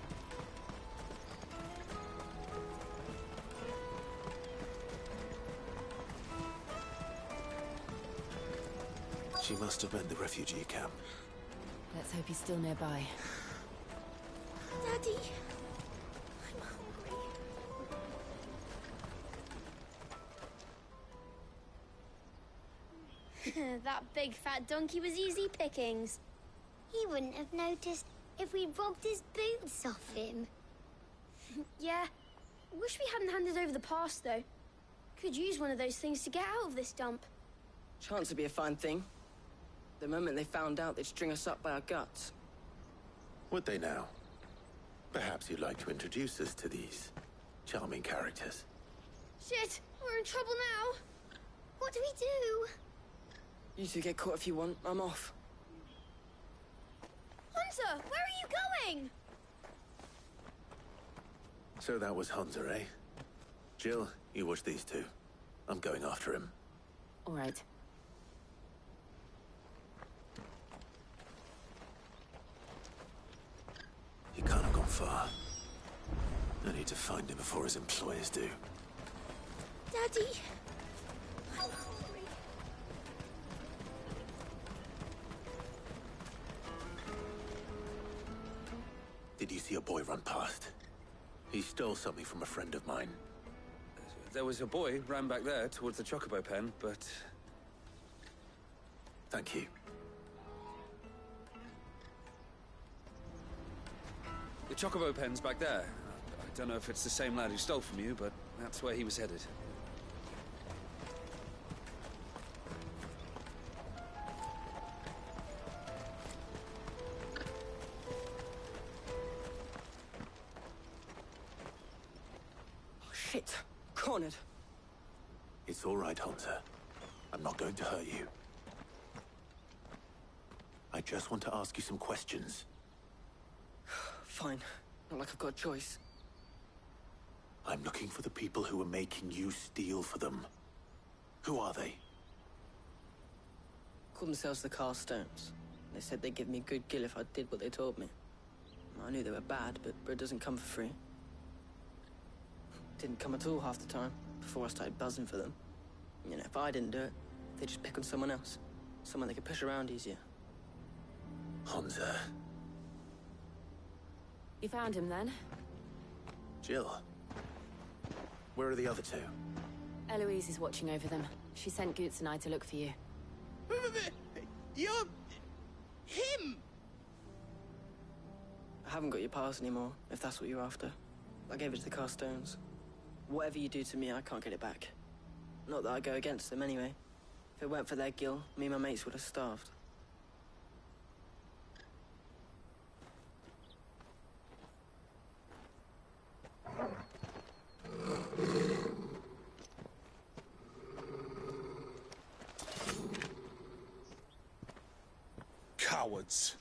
S2: She must have been the refugee camp.
S10: Let's hope he's still nearby.
S21: Daddy, I'm hungry.
S6: That big fat donkey was easy pickings. He wouldn't have noticed if we'd robbed his boots off him.
S21: Yeah. Wish we hadn't handed over the pass, though. Could use one of those things to get out of this dump.
S9: Chance would be a fine thing. The moment they found out, they'd string us up by our guts.
S4: Would they now? Perhaps you'd like to introduce us to these charming characters.
S21: Shit, we're in trouble now.
S6: What do we do?
S9: You two get caught if you want. I'm off.
S21: Hunter, where are you going?
S4: So that was Hunter, eh? Jill, you watch these two. I'm going after him.
S10: All right.
S2: He can't have gone far. I need to find him before his employers do.
S21: Daddy, I'm hungry.
S2: Did you see a boy run past? He stole something from a friend of mine.
S1: There was a boy ran back there towards the Chocobo pen, but...
S2: Thank you.
S1: The Chocobo pen's back there. I don't know if it's the same lad who stole from you, but that's where he was headed.
S9: Oh, shit. Cornered.
S2: It's all right, Hunter. I'm not going to hurt you. I just want to ask you some questions.
S9: Fine. Not like I've got a choice.
S2: I'm looking for the people who are making you steal for them. Who are they?
S9: Called themselves the Carstones. They said they'd give me a good gill if I did what they told me. I knew they were bad, but bread doesn't come for free. Didn't come at all half the time, before I started buzzing for them. You know, if I didn't do it, they'd just pick on someone else. Someone they could push around easier.
S2: Hunter.
S10: You found him then?
S2: Jill. Where are the other two?
S10: Eloise is watching over them. She sent Goots and I to look for you.
S9: You're... him! I haven't got your pass anymore, if that's what you're after. I gave it to the Carstones. Whatever you do to me, I can't get it back. Not that I go against them anyway. If it weren't for their gill, me and my mates would have starved.
S5: Cowards.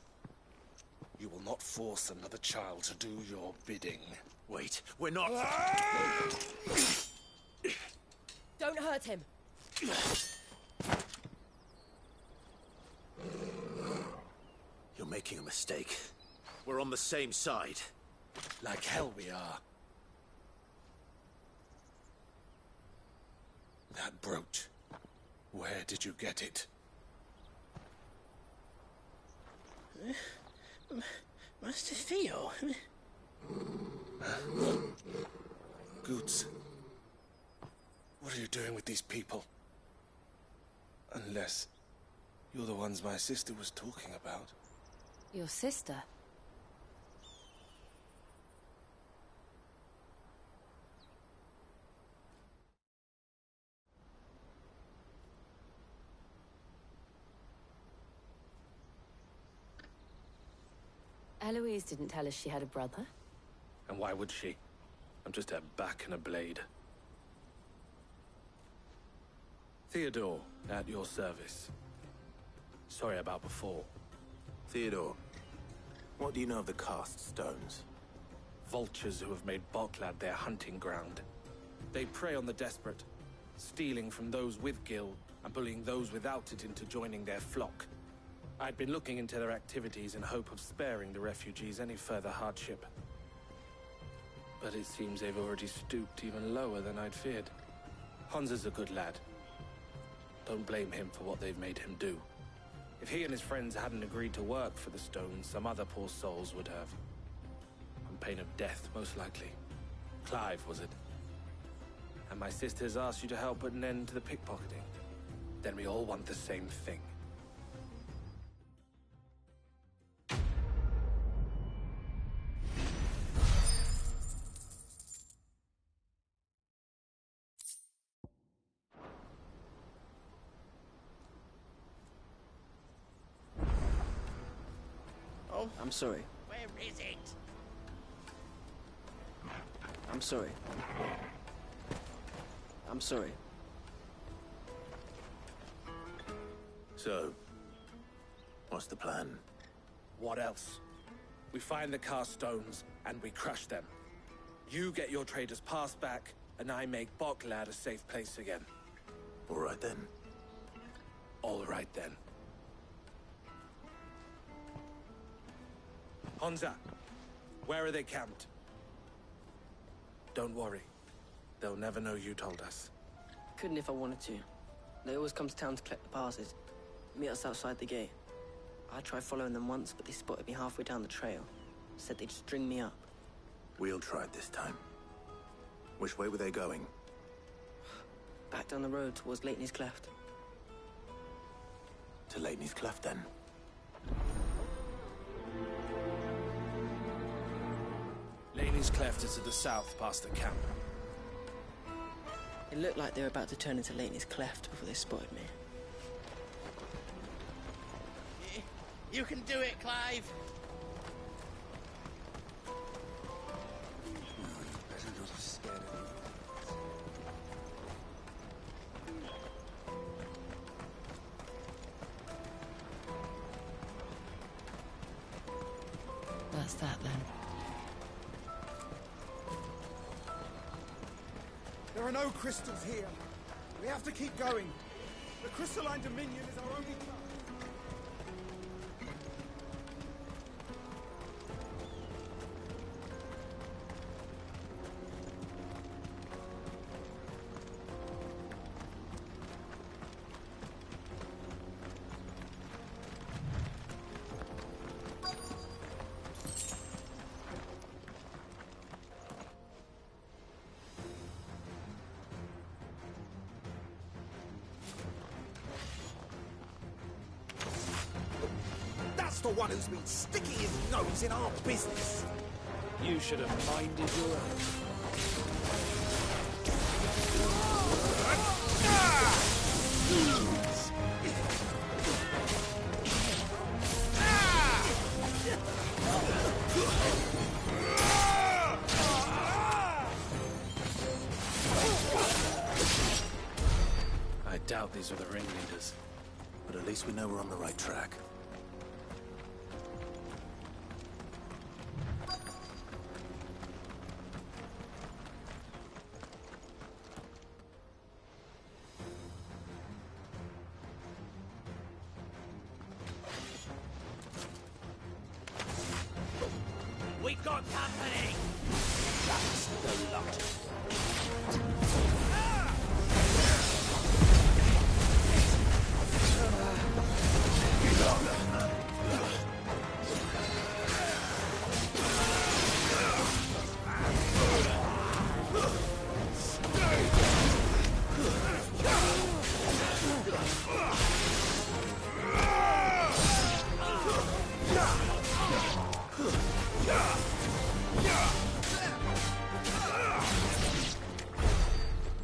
S5: You will not force another child to do your bidding.
S2: Wait, we're not...
S16: Don't hurt him.
S2: You're making a mistake. We're on the same side.
S5: Like hell we are. That brooch. Where did you get it?
S9: Master Theo?
S5: Goots. What are you doing with these people? Unless you're the ones my sister was talking about.
S10: Your sister? Eloise didn't tell us she had a brother.
S5: And why would she? I'm just her back and a blade. Theodore, at your service. Sorry about before.
S2: Theodore, what do you know of the cast stones?
S12: Vultures who have made Boklad their hunting ground. They prey on the desperate, stealing from those with gil and bullying those without it into joining their flock. I'd been looking into their activities in hope of sparing the refugees any further hardship. But it seems they've already stooped even lower than I'd feared. Hansa's a good lad. Don't blame him for what they've made him do. If he and his friends hadn't agreed to work for the stones, some other poor souls would have. On pain of death, most likely. Clive, was it? And my sisters asked you to help put an end to the pickpocketing. Then we all want the same thing.
S9: Oh,
S14: I'm sorry.
S9: where is it?
S14: I'm sorry. I'm sorry.
S4: So, what's the plan?
S12: What else? We find the cast stones, and we crush them. You get your trader's pass back, and I make Boklad a safe place again.
S4: All right then.
S12: All right then. Hansa, where are they camped? Don't worry. They'll never know you told us.
S14: Couldn't if I wanted to. They always come to town to collect the passes. Meet us outside the gate. I tried following them once, but they spotted me halfway down the trail. Said they'd string me up.
S4: We'll try it this time. Which way were they going?
S14: Back down the road towards Leitney's Cleft.
S4: To Leitney's Cleft, then.
S12: Laney's Cleft is to the south, past the camp.
S14: It looked like they were about to turn into Leitney's Cleft before they spotted me.
S9: You can do it, Clive!
S5: Better not have scared anyone.
S10: That's that then.
S20: There are no crystals here. We have to keep going. The crystalline dominion is our only chance.
S8: The one who's been sticking his nose in our business.
S12: You should have minded your own. I doubt these are the ringleaders.
S2: But at least we know we're on the right track.
S22: We've got company!
S8: That's the lot.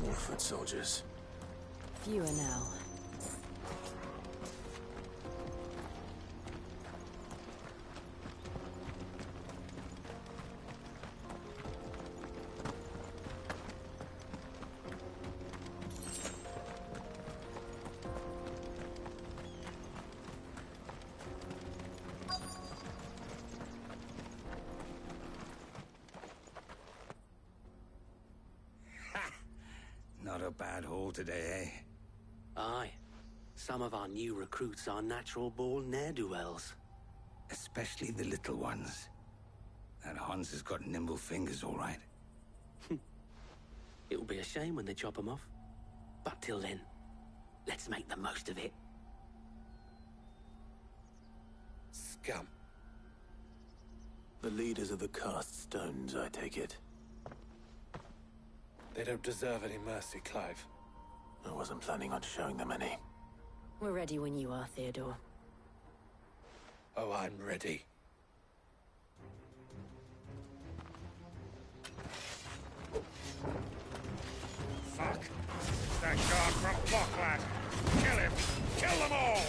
S2: More foot soldiers.
S10: Fewer now.
S3: Not a bad haul today, eh?
S19: Aye. Some of our new recruits are natural-born ne'er-do-wells.
S3: Especially the little ones. That Hans has got nimble fingers, all right.
S19: It'll be a shame when they chop them off. But till then, let's make the most of it.
S12: Scum.
S4: The leaders of the cast stones, I take it.
S12: They don't deserve any mercy, Clive.
S4: I wasn't planning on showing them any.
S10: We're ready when you are, Theodore.
S12: Oh, I'm ready.
S23: Fuck! That guard from Bockland! Kill him! Kill them all!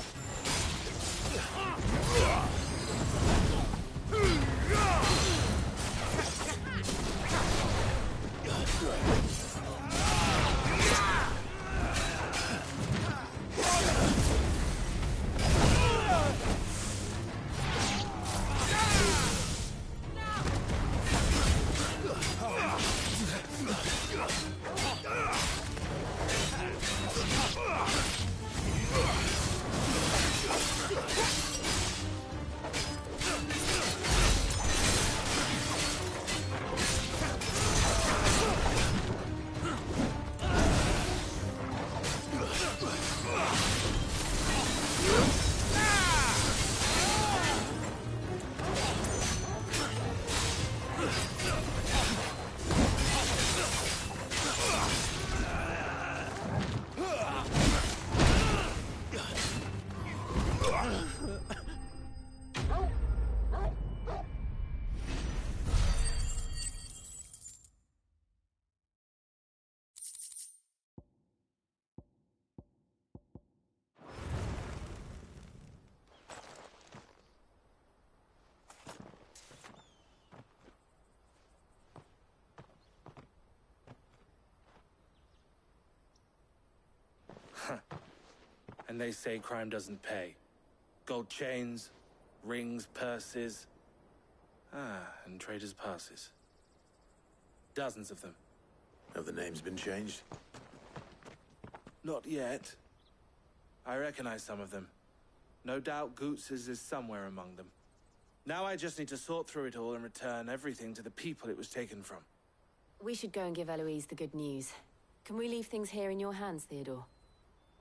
S12: And they say crime doesn't pay. Gold chains, rings, purses. And traders' passes. Dozens of them.
S4: Have the names been changed?
S12: Not yet. I recognize some of them. No doubt Goots's is somewhere among them. Now I just need to sort through it all and return everything to the people it was taken from.
S10: We should go and give Eloise the good news. Can we leave things here in your hands, Theodore?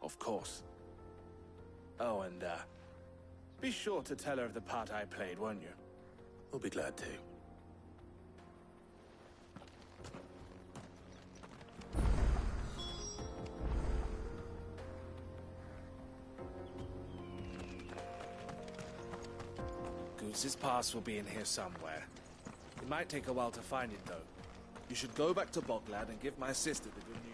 S12: Of course. Oh, and, be sure to tell her of the part I played, won't you?
S4: We'll be glad to.
S12: Goots's pass will be in here somewhere. It might take a while to find it, though. You should go back to Boglad and give my sister the good news.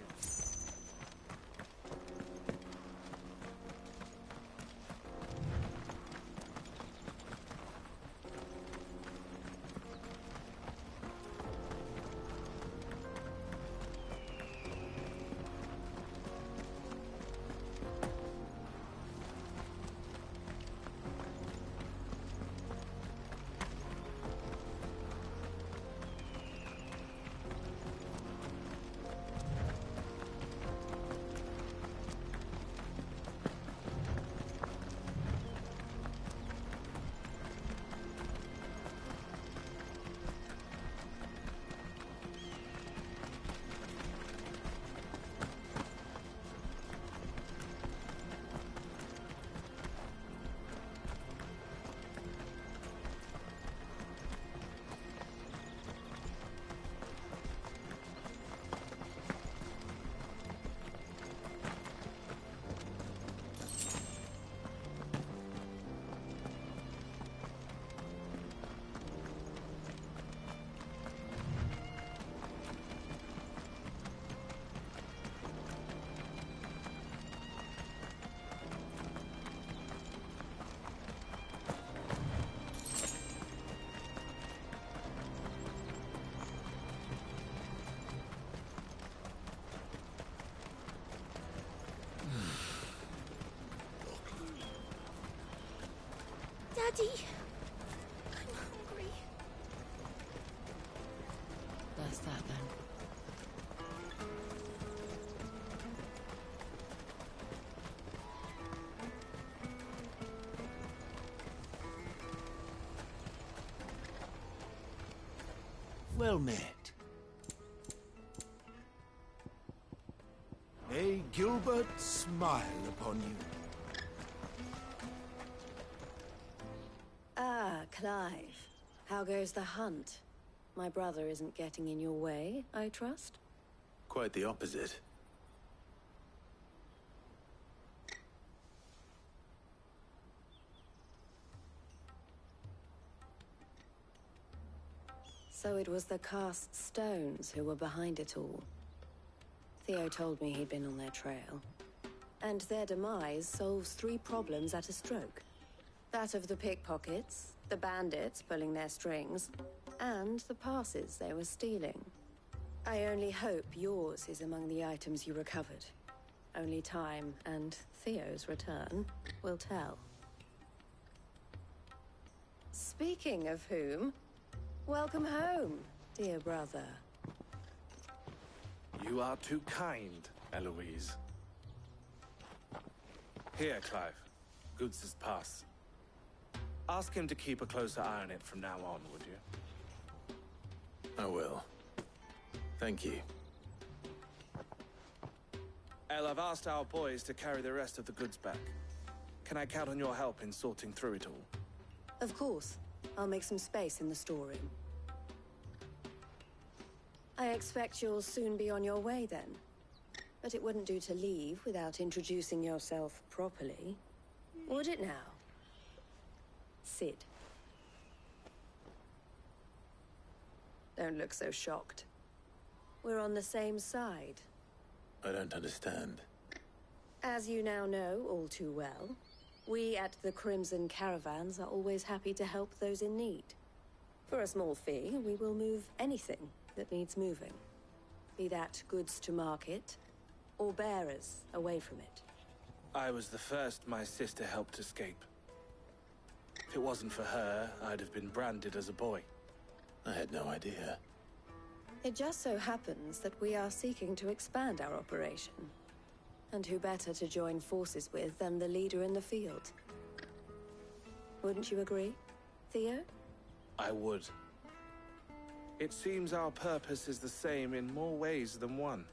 S21: Daddy! I'm hungry.
S10: That's that then.
S7: Well met. May Gilbert smile upon you.
S10: Ah, Clive. How goes the hunt? My brother isn't getting in your way, I trust?
S4: Quite the opposite.
S10: So it was the cast stones who were behind it all. Theo told me he'd been on their trail. And their demise solves 3 problems at a stroke. That of the pickpockets, the bandits pulling their strings, and the passes they were stealing. I only hope yours is among the items you recovered. Only time and Theo's return will tell. Speaking of whom, welcome home, dear brother.
S12: You are too kind, Eloise. Here, Clive. Goods' pass. Ask him to keep a closer eye on it from now on, would you?
S4: I will. Thank you.
S12: El, I've asked our boys to carry the rest of the goods back. Can I count on your help in sorting through it all?
S10: Of course. I'll make some space in the storeroom. I expect you'll soon be on your way then. But it wouldn't do to leave without introducing yourself properly. Would it now? Sid. Don't look so shocked. We're on the same side.
S4: I don't understand.
S10: As you now know all too well, we at the Crimson Caravans are always happy to help those in need. For a small fee, we will move anything that needs moving. Be that goods to market, or bearers away from it.
S12: I was the first my sister helped escape. If it wasn't for her, I'd have been branded as a boy.
S4: I had no idea.
S10: It just so happens that we are seeking to expand our operation. And who better to join forces with than the leader in the field? Wouldn't you agree, Theo?
S12: I would. It seems our purpose is the same in more ways than one.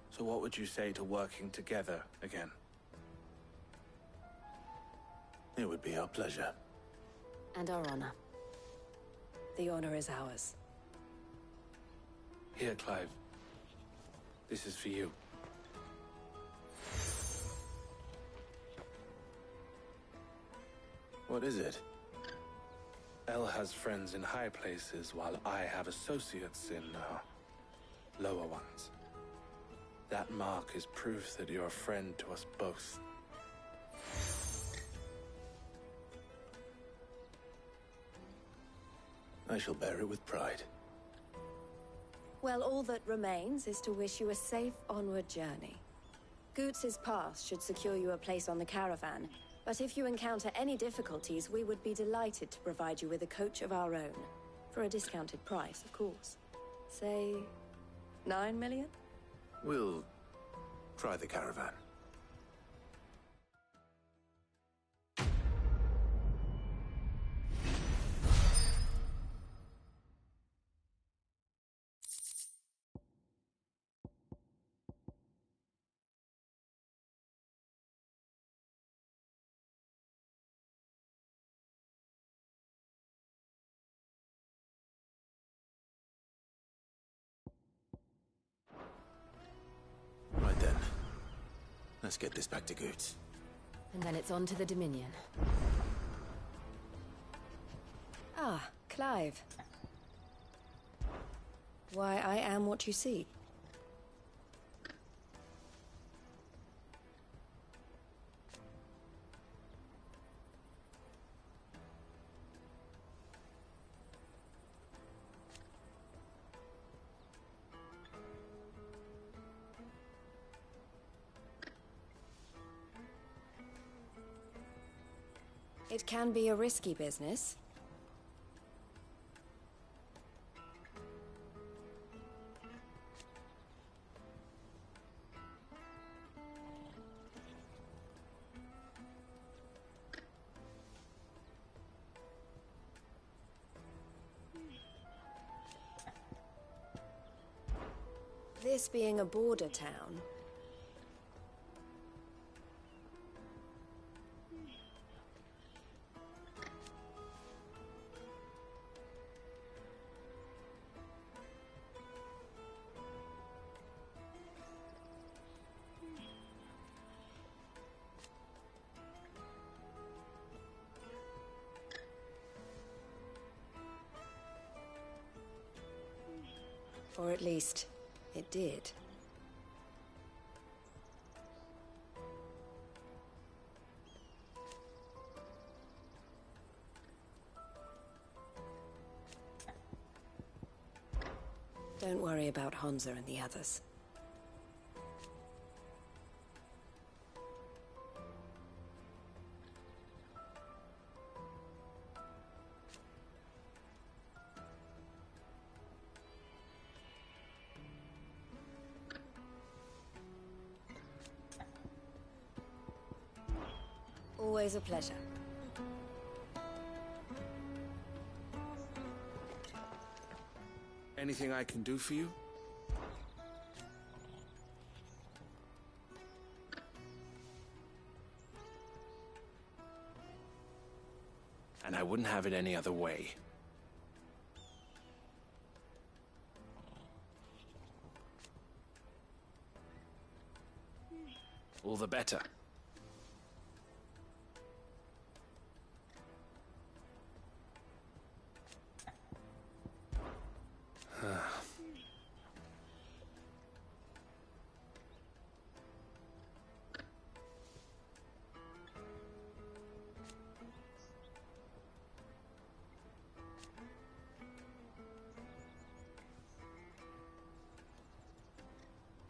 S12: So what would you say to working together again?
S4: It would be our pleasure.
S10: And our honor. The honor is ours.
S12: Here, Clive. This is for you.
S4: What is it?
S12: El has friends in high places, while I have associates in, lower ones. That mark is proof that you're a friend to us both.
S4: I shall bear it with pride.
S10: Well, all that remains is to wish you a safe onward journey. Goots' pass should secure you a place on the caravan, but if you encounter any difficulties, we would be delighted to provide you with a coach of our own. For a discounted price, of course. Say, 9 million?
S4: We'll try the caravan. Right then. Let's get this back to Goots.
S10: And then it's on to the Dominion. Ah, Clive. Why, I am what you see. It can be a risky business. This being a border town, or at least, it did. Don't worry about Hansa and the others. Always a pleasure.
S12: Anything I can do for you? And I wouldn't have it any other way. All the better.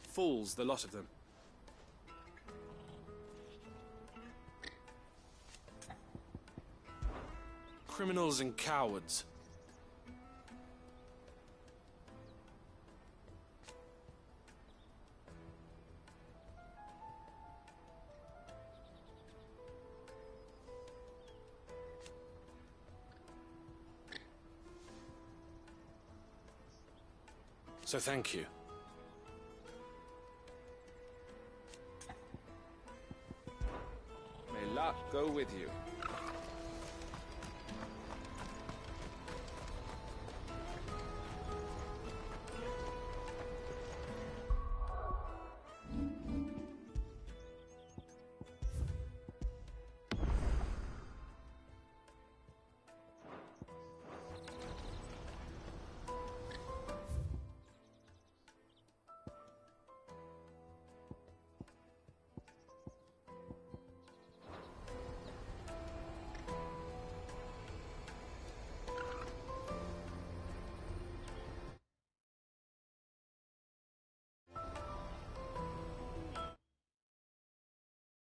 S12: Fools, the lot of them. Criminals and cowards. So thank you.
S1: May luck go with you.